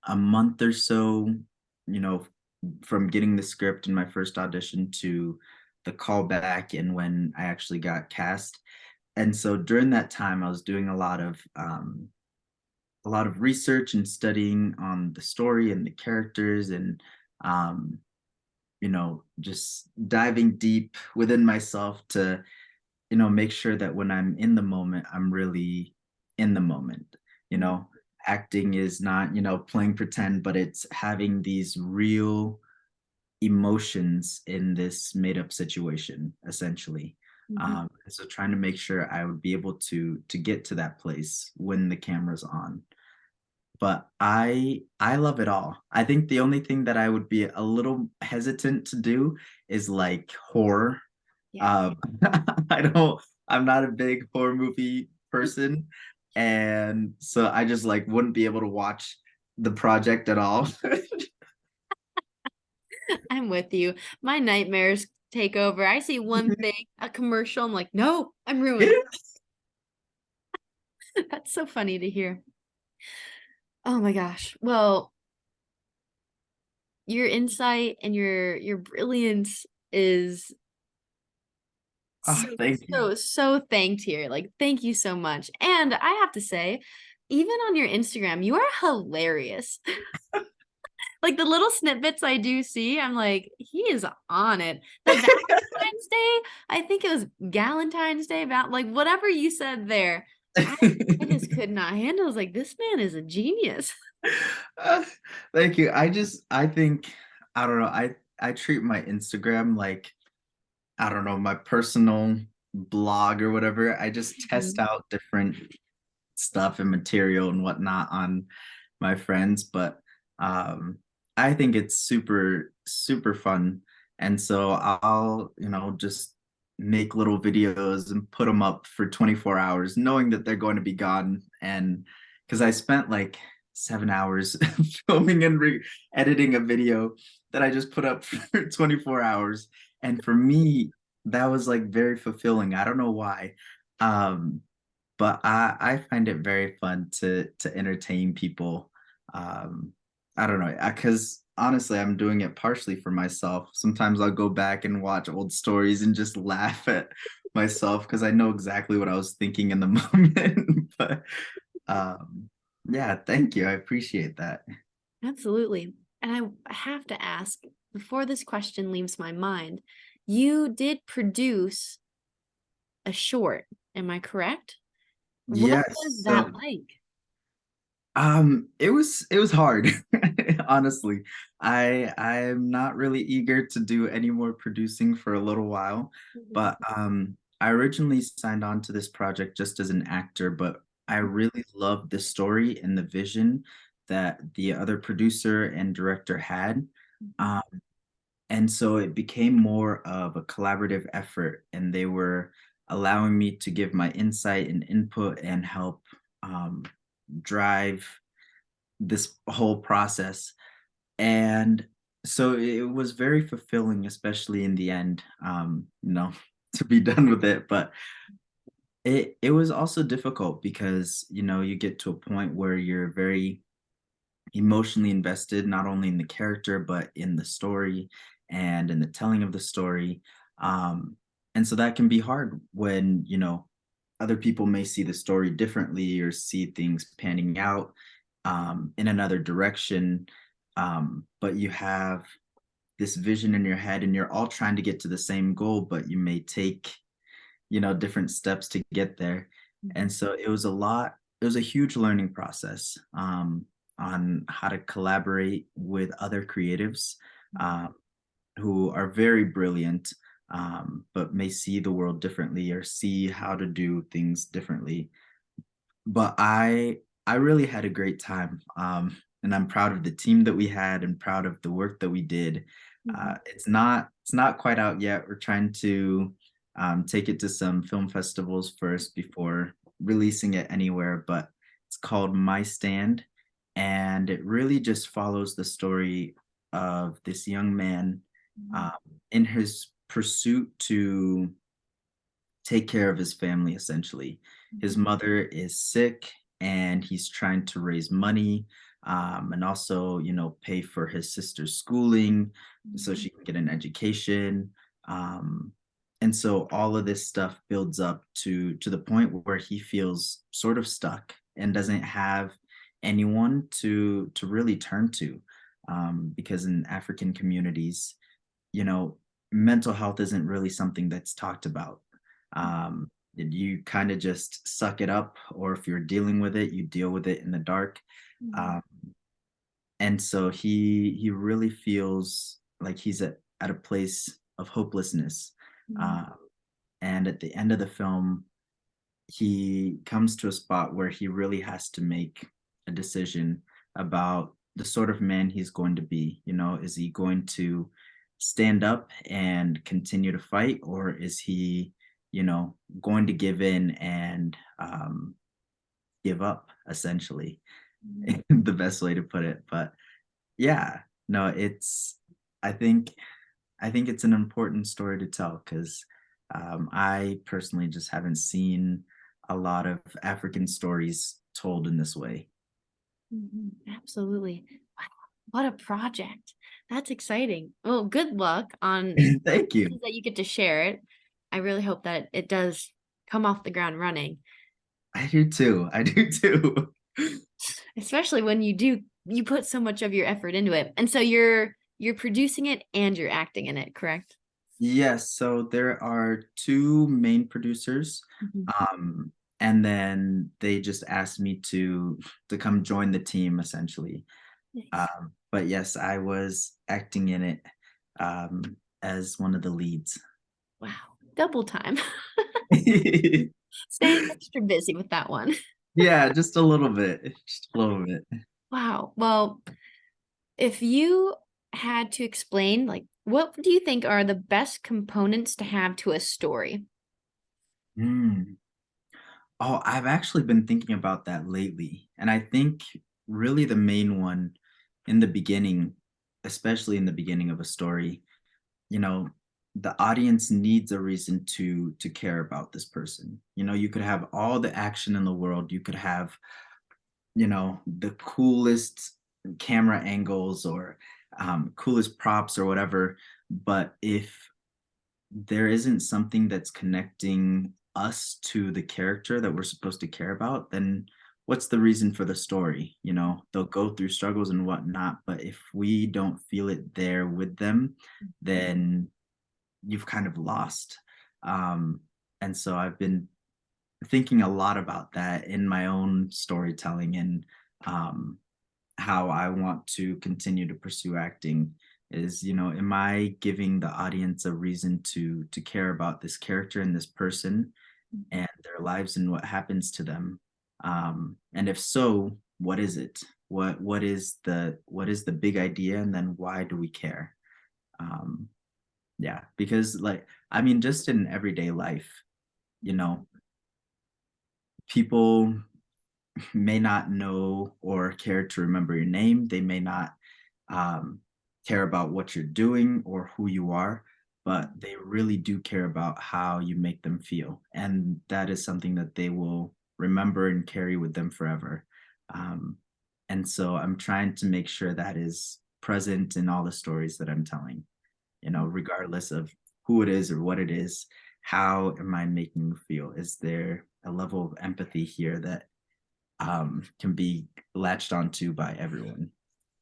[SPEAKER 2] a month or so, you know, from getting the script in my first audition to the callback and when I actually got cast. And so during that time, I was doing a lot of research and studying on the story and the characters, and um, just diving deep within myself to make sure that when I'm in the moment, I'm really in the moment. You
[SPEAKER 1] Mhm.
[SPEAKER 2] know, acting is not, playing pretend, but it's having these real emotions in this made up situation, essentially.
[SPEAKER 1] Mhm.
[SPEAKER 2] So trying to make sure I would be able to get to that place when the camera's on. But I love it all. I think the only thing that I would be a little hesitant to do is like horror.
[SPEAKER 1] Yeah.
[SPEAKER 2] um, I'm not a big horror movie person. And so I just like wouldn't be able to watch the project at all.
[SPEAKER 1] I'm with you. My nightmares take over. I see one thing, a commercial, I'm like, no, I'm ruined. That's so funny to hear. Oh my gosh. Well, your insight and your brilliance is
[SPEAKER 2] Oh,
[SPEAKER 1] so
[SPEAKER 2] thank you.
[SPEAKER 1] so thanked here. Like, thank you so much. And I have to say, even on your Instagram, you are hilarious. Like the little snippets I do see, I'm like, he is on it. The Valentine's Day, I think it was Galentine's Day, like whatever you said there, I I just could not handle. I was like, this man is a genius.
[SPEAKER 2] Uh, thank you. I think, I don't know. I treat my Instagram like, I don't know, my personal blog or whatever. I just test
[SPEAKER 1] Mhm.
[SPEAKER 2] out different stuff and material and whatnot on my friends, but um, I think it's super, super fun. And so I'll, just make little videos and put them up for 24 hours, knowing that they're going to be gone. And because I spent like 7 hours filming and editing a video that I just put up for 24 hours. And for me, that was like very fulfilling. I don't know why. Um, but I find it very fun to entertain people. Um, I don't know, because honestly, I'm doing it partially for myself. Sometimes I'll go back and watch old stories and just laugh at myself because I know exactly what I was thinking in the moment. But yeah, thank you. I appreciate that.
[SPEAKER 1] Absolutely. And I have to ask, before this question leaves my mind, you did produce a short, am I correct? What was
[SPEAKER 2] Yes.
[SPEAKER 1] that
[SPEAKER 2] So
[SPEAKER 1] like?
[SPEAKER 2] it was hard, honestly. I'm not really eager to do any more producing for a little while,
[SPEAKER 1] Mhm.
[SPEAKER 2] but I originally signed on to this project just as an actor, but I really loved the story and the vision that the other producer and director had.
[SPEAKER 1] Mhm.
[SPEAKER 2] Um, and so it became more of a collaborative effort, and they were allowing me to give my insight and input and help um, drive this whole process. And so it was very fulfilling, especially in the end, to be done with it. But it was also difficult because, you get to a point where you're very emotionally invested, not only in the character, but in the story and in the telling of the story. Um, and so that can be hard when, other people may see the story differently or see things panning out in another direction. But you have this vision in your head and you're all trying to get to the same goal, but you may take, different steps to get there. And
[SPEAKER 1] Mhm.
[SPEAKER 2] so it was a huge learning process on how to collaborate with other creatives um, who are very brilliant, but may see the world differently or see how to do things differently. But I really had a great time, and I'm proud of the team that we had and proud of the work that we did.
[SPEAKER 1] Mhm.
[SPEAKER 2] It's not quite out yet. We're trying to take it to some film festivals first before releasing it anywhere. But it's called My Stand, and it really just follows the story of this young man
[SPEAKER 1] Mhm.
[SPEAKER 2] um, in his pursuit to take care of his family essentially. His
[SPEAKER 1] Mhm.
[SPEAKER 2] mother is sick and he's trying to raise money and also, pay for his sister's schooling so
[SPEAKER 1] Mhm.
[SPEAKER 2] she can get an education. Um, and so all of this stuff builds up to the point where he feels sort of stuck and doesn't have anyone to really turn to. Because in African communities, you know, mental health isn't really something that's talked about. You kind of just suck it up, or if you're dealing with it, you deal with it in the dark.
[SPEAKER 1] Mhm.
[SPEAKER 2] Um, and so he really feels like he's at a place of hopelessness.
[SPEAKER 1] Mhm.
[SPEAKER 2] Um, and at the end of the film, he comes to a spot where he really has to make a decision about the sort of man he's going to be. Is he going to stand up and continue to fight, or is he, going to give in and give up, essentially,
[SPEAKER 1] Mhm.
[SPEAKER 2] the best way to put it. But yeah, no, I think I think it's an important story to tell because I personally just haven't seen a lot of African stories told in this way.
[SPEAKER 1] Mhm. Absolutely. Wow, what a project. That's exciting. Well, good luck on
[SPEAKER 2] Thank you.
[SPEAKER 1] that you get to share it. I really hope that it does come off the ground running,
[SPEAKER 2] I do too. I do too.
[SPEAKER 1] especially when you put so much of your effort into it. And so you're producing it and you're acting in it, correct?
[SPEAKER 2] Yes, so there are two main producers,
[SPEAKER 1] Mhm.
[SPEAKER 2] um, and then they just asked me to come join the team essentially.
[SPEAKER 1] Nice.
[SPEAKER 2] But yes, I was acting in it um, as one of the leads.
[SPEAKER 1] Wow. Double time. Staying extra busy with that one.
[SPEAKER 2] Yeah, just a little bit. Just a little bit.
[SPEAKER 1] Wow. Well, if you had to explain, like, what do you think are the best components to have to a story?
[SPEAKER 2] Mm. Oh, I've actually been thinking about that lately. And I think really the main one in the beginning, especially in the beginning of a story, you know, the audience needs a reason to care about this person. You could have all the action in the world. You could have, the coolest camera angles or coolest props or whatever. But if there isn't something that's connecting us to the character that we're supposed to care about, then what's the reason for the story? They'll go through struggles and whatnot, but if we don't feel it there with them, then you've kind of lost. Um, and so I've been thinking a lot about that in my own storytelling and um, how I want to continue to pursue acting is, am I giving the audience a reason to care about this character and this person and their lives and what happens to them? And if so, what is it? What is the big idea, and then why do we care? Um, yeah, because like, I mean, just in everyday life, you know, people may not know or care to remember your name. They may not um, care about what you're doing or who you are, but they really do care about how you make them feel. And that is something that they will remember and carry with them forever. Um, and so I'm trying to make sure that is present in all the stories that I'm telling, regardless of who it is or what it is. How am I making you feel? Is there a level of empathy here that can be latched onto by everyone?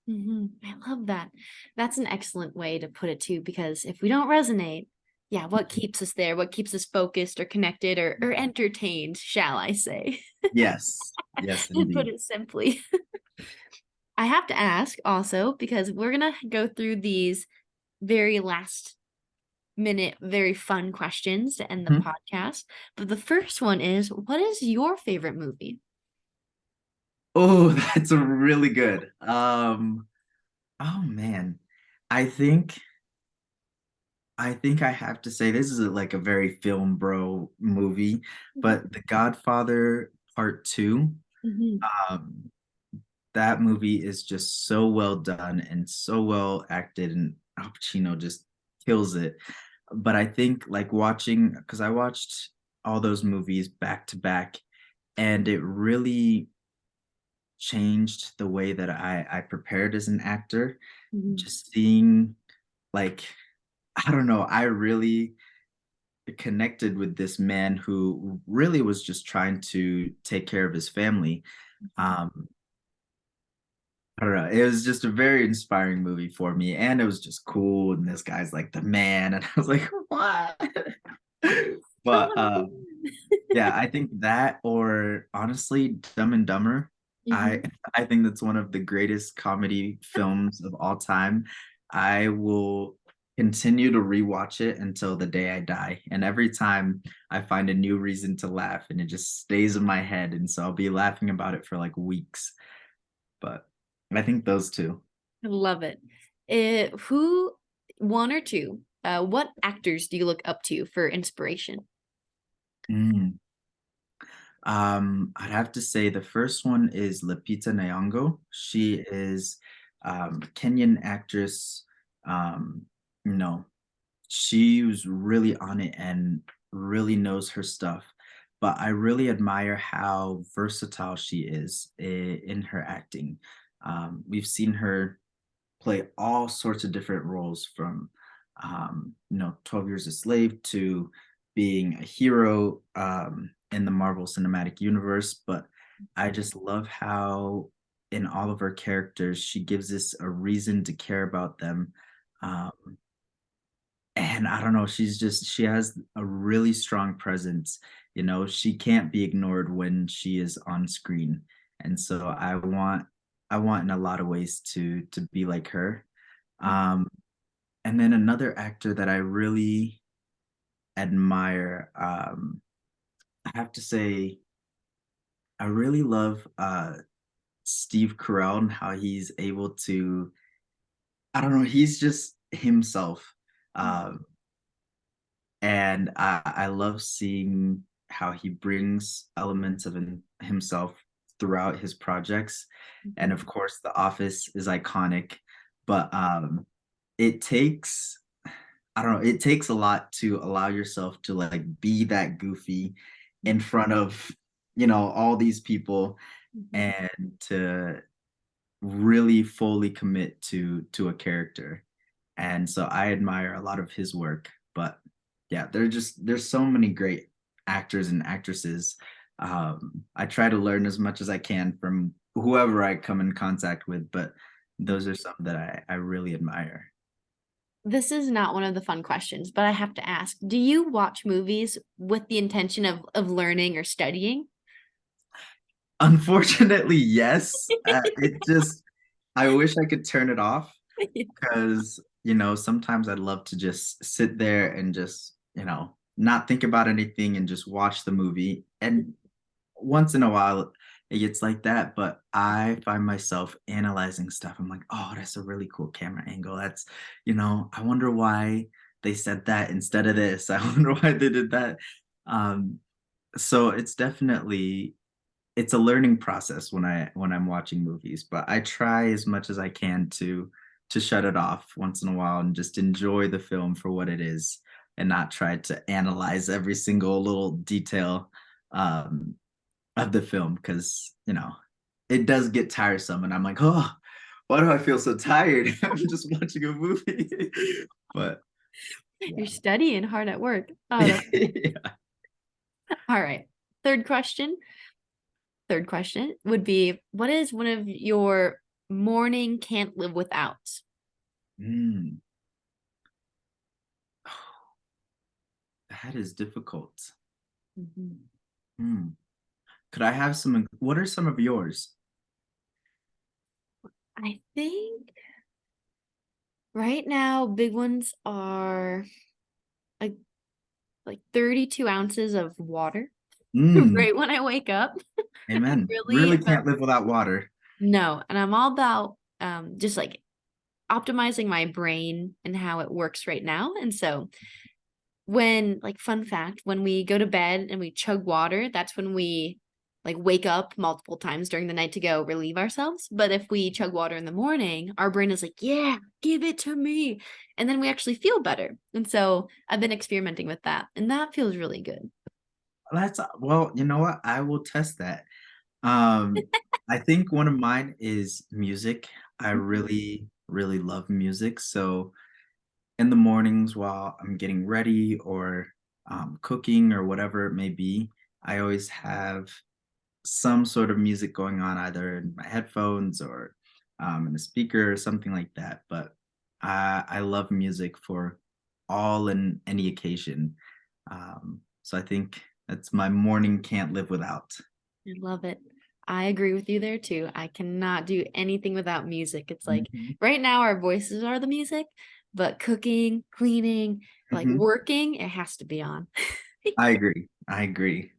[SPEAKER 1] I love that. That's an excellent way to put it too, because if we don't resonate, yeah, what keeps us there? What keeps us focused or connected or entertained, shall I say?
[SPEAKER 2] Yes, yes,
[SPEAKER 1] To put
[SPEAKER 2] indeed.
[SPEAKER 1] it simply. I have to ask also, because we're gonna go through these very last minute, very fun questions to end the
[SPEAKER 2] Mhm.
[SPEAKER 1] podcast. But the first one is, what is your favorite movie?
[SPEAKER 2] Oh, that's a really good. Oh man, I think I have to say this is like a very film bro movie, but The Godfather Part Two.
[SPEAKER 1] Mhm.
[SPEAKER 2] Um, that movie is just so well done and so well acted, and Al Pacino just kills it. But I think like watching, because I watched all those movies back to back, and it really changed the way that I prepared as an actor.
[SPEAKER 1] Mhm.
[SPEAKER 2] Just seeing, like, I don't know, I really connected with this man who really was just trying to take care of his family. Um, I don't know. It was just a very inspiring movie for me, and it was just cool. And this guy's like the man, and I was like, what? But yeah, I think that, or honestly, Dumb and Dumber. I
[SPEAKER 1] Mhm.
[SPEAKER 2] I think that's one of the greatest comedy films of all time. I will continue to rewatch it until the day I die. And every time I find a new reason to laugh, and it just stays in my head. And so I'll be laughing about it for like weeks. But I think those two.
[SPEAKER 1] I love it. Who, one or two, what actors do you look up to for inspiration?
[SPEAKER 2] Mm. I'd have to say the first one is Lupita Nyong'o. She is Kenyan actress. Um, you know, she was really on it and really knows her stuff. But I really admire how versatile she is in her acting. We've seen her play all sorts of different roles, from 12 Years a Slave to being a hero in the Marvel Cinematic Universe. But I just love how in all of her characters she gives us a reason to care about them. um, and I don't know, she has a really strong presence. She can't be ignored when she is on screen. And so I want in a lot of ways to be like her. um and then another actor that I really admire, I have to say, I really love Steve Carell and how he's able to, I don't know, he's just himself. um and I love seeing how he brings elements of himself throughout his projects. And
[SPEAKER 1] Mhm.
[SPEAKER 2] of course, The Office is iconic, but it takes, I don't know, it takes a lot to allow yourself to like be that goofy in front of all these people,
[SPEAKER 1] Mhm.
[SPEAKER 2] and to really fully commit to a character. And so I admire a lot of his work. But yeah, there's so many great actors and actresses. I try to learn as much as I can from whoever I come in contact with, but those are some that I really admire.
[SPEAKER 1] This is not one of the fun questions, but I have to ask, do you watch movies with the intention of learning or studying?
[SPEAKER 2] Unfortunately, yes. It just, I wish I could turn it off, because sometimes I'd love to just sit there and just, not think about anything and just watch the movie. And once in a while it gets like that, but I find myself analyzing stuff. I'm like, oh, that's a really cool camera angle. I wonder why they said that instead of this. I wonder why they did that. Um, so it's a learning process when I'm watching movies, but I try as much as I can to shut it off once in a while and just enjoy the film for what it is and not try to analyze every single little detail um, of the film because it does get tiresome and I'm like, oh, why do I feel so tired? I'm just watching a movie. But
[SPEAKER 1] You're studying hard at work. Oh,
[SPEAKER 2] yeah.
[SPEAKER 1] all right. Third question. Third question would be, what is one of your morning can't live without?
[SPEAKER 2] Mm, that is difficult.
[SPEAKER 1] Mhm.
[SPEAKER 2] Hmm. Could I have some? What are some of yours?
[SPEAKER 1] I think right now big ones are like 32 ounces of water
[SPEAKER 2] Mm,
[SPEAKER 1] right when I wake up. I'm
[SPEAKER 2] amen.
[SPEAKER 1] really
[SPEAKER 2] Really
[SPEAKER 1] about
[SPEAKER 2] can't live without water.
[SPEAKER 1] no, and I'm all about just like optimizing my brain and how it works right now. And so when like fun fact, when we go to bed and we chug water, that's when we like wake up multiple times during the night to go relieve ourselves. But if we chug water in the morning, our brain is like, yeah, give it to me. And then we actually feel better. And so I've been experimenting with that, and that feels really good.
[SPEAKER 2] Well, you know what? I will test that. Um, I think one of mine is music. I really, really love music. So in the mornings while I'm getting ready or cooking or whatever it may be, I always have some sort of music going on, either in my headphones or in a speaker or something like that. But I love music for all and any occasion. So I think that's my morning can't live without.
[SPEAKER 1] I love it. I agree with you there too. I cannot do anything without music. It's like
[SPEAKER 2] Mhm,
[SPEAKER 1] right now our voices are the music, but cooking, cleaning, like
[SPEAKER 2] mhm.
[SPEAKER 1] working, it has to be on.
[SPEAKER 2] I agree. I agree.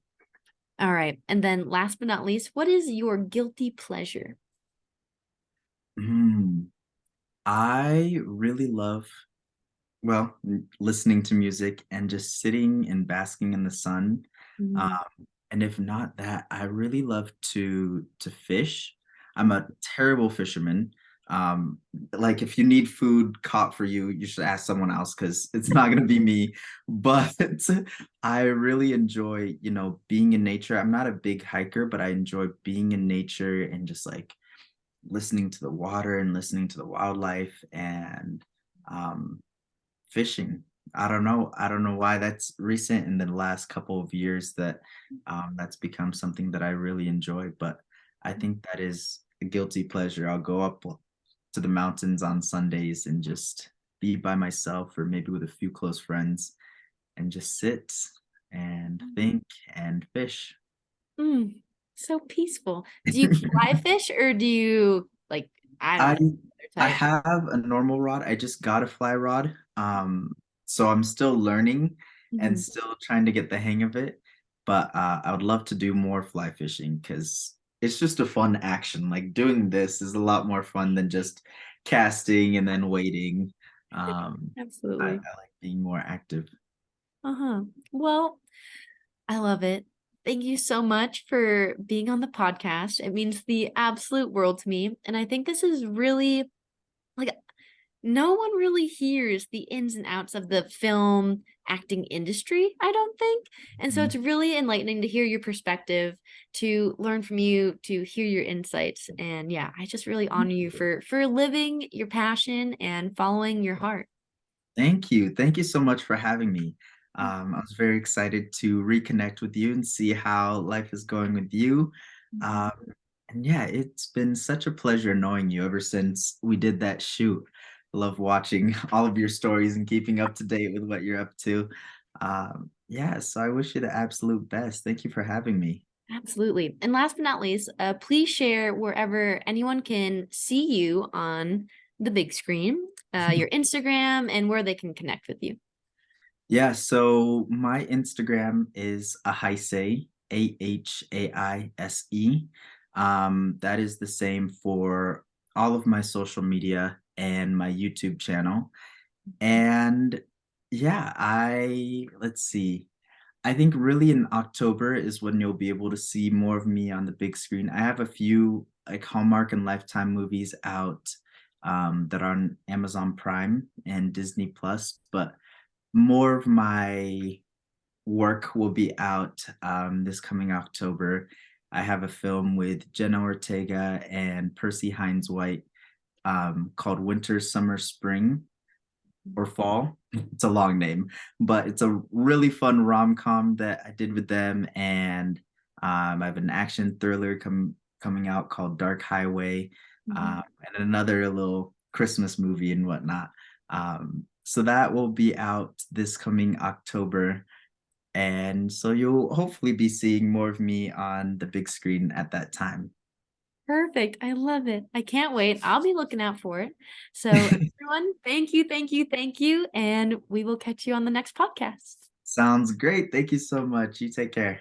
[SPEAKER 1] All right. And then last but not least, what is your guilty pleasure?
[SPEAKER 2] Mm, I really love, well, listening to music and just sitting and basking in the sun. Um,
[SPEAKER 1] Mm,
[SPEAKER 2] and if not that, I really love to fish. I'm a terrible fisherman. Like if you need food caught for you, you should ask someone else because it's not gonna be me. But I really enjoy, being in nature. I'm not a big hiker, but I enjoy being in nature and just like listening to the water and listening to the wildlife and um, fishing. I don't know why that's recent in the last couple of years that that's become something that I really enjoy, but I think that is a guilty pleasure. I'll go up to the mountains on Sundays and just be by myself or maybe with a few close friends and just sit and think and fish.
[SPEAKER 1] mm, so peaceful. Do you fly fish or do you like, I don't
[SPEAKER 2] I
[SPEAKER 1] know,
[SPEAKER 2] I
[SPEAKER 1] other type?
[SPEAKER 2] have a normal rod. I just got a fly rod. So I'm still learning and
[SPEAKER 1] Mhm.
[SPEAKER 2] still trying to get the hang of it. But I would love to do more fly fishing because it's just a fun action. Like doing this is a lot more fun than just casting and then waiting. I
[SPEAKER 1] Absolutely.
[SPEAKER 2] like being more active.
[SPEAKER 1] Uh-huh. Well, I love it. Thank you so much for being on the podcast. It means the absolute world to me. And I think this is really like no one really hears the ins and outs of the film acting industry, I don't think. And so
[SPEAKER 2] Mhm.
[SPEAKER 1] it's really enlightening to hear your perspective, to learn from you, to hear your insights. And yeah, I just really honor you for living your passion and following your heart.
[SPEAKER 2] Thank you. Thank you so much for having me. I was very excited to reconnect with you and see how life is going with you.
[SPEAKER 1] Mhm.
[SPEAKER 2] Um, and yeah, it's been such a pleasure knowing you ever since we did that shoot. I love watching all of your stories and keeping up to date with what you're up to. Yeah, so I wish you the absolute best. Thank you for having me.
[SPEAKER 1] Absolutely. And last but not least, please share wherever anyone can see you on the big screen. your Instagram, and where they can connect with you.
[SPEAKER 2] Yeah, so my Instagram is Ahaise, Ahaise. That is the same for all of my social media and my YouTube channel. And yeah, let's see. I think really in October is when you'll be able to see more of me on the big screen. I have a few like Hallmark and Lifetime movies out that are on Amazon Prime and Disney Plus, but more of my work will be out this coming October. I have a film with Jenna Ortega and Percy Hynes White called Winter, Summer, Spring, or Fall. It's a long name, but it's a really fun rom-com that I did with them. And I have an action thriller coming out called Dark Highway, and another little Christmas movie and whatnot. So that will be out this coming October. And so you'll hopefully be seeing more of me on the big screen at that time.
[SPEAKER 1] Perfect. I love it. I can't wait. I'll be looking out for it. So, everyone, thank you, thank you, thank you. And we will catch you on the next podcast.
[SPEAKER 2] Sounds great. Thank you so much. You take care.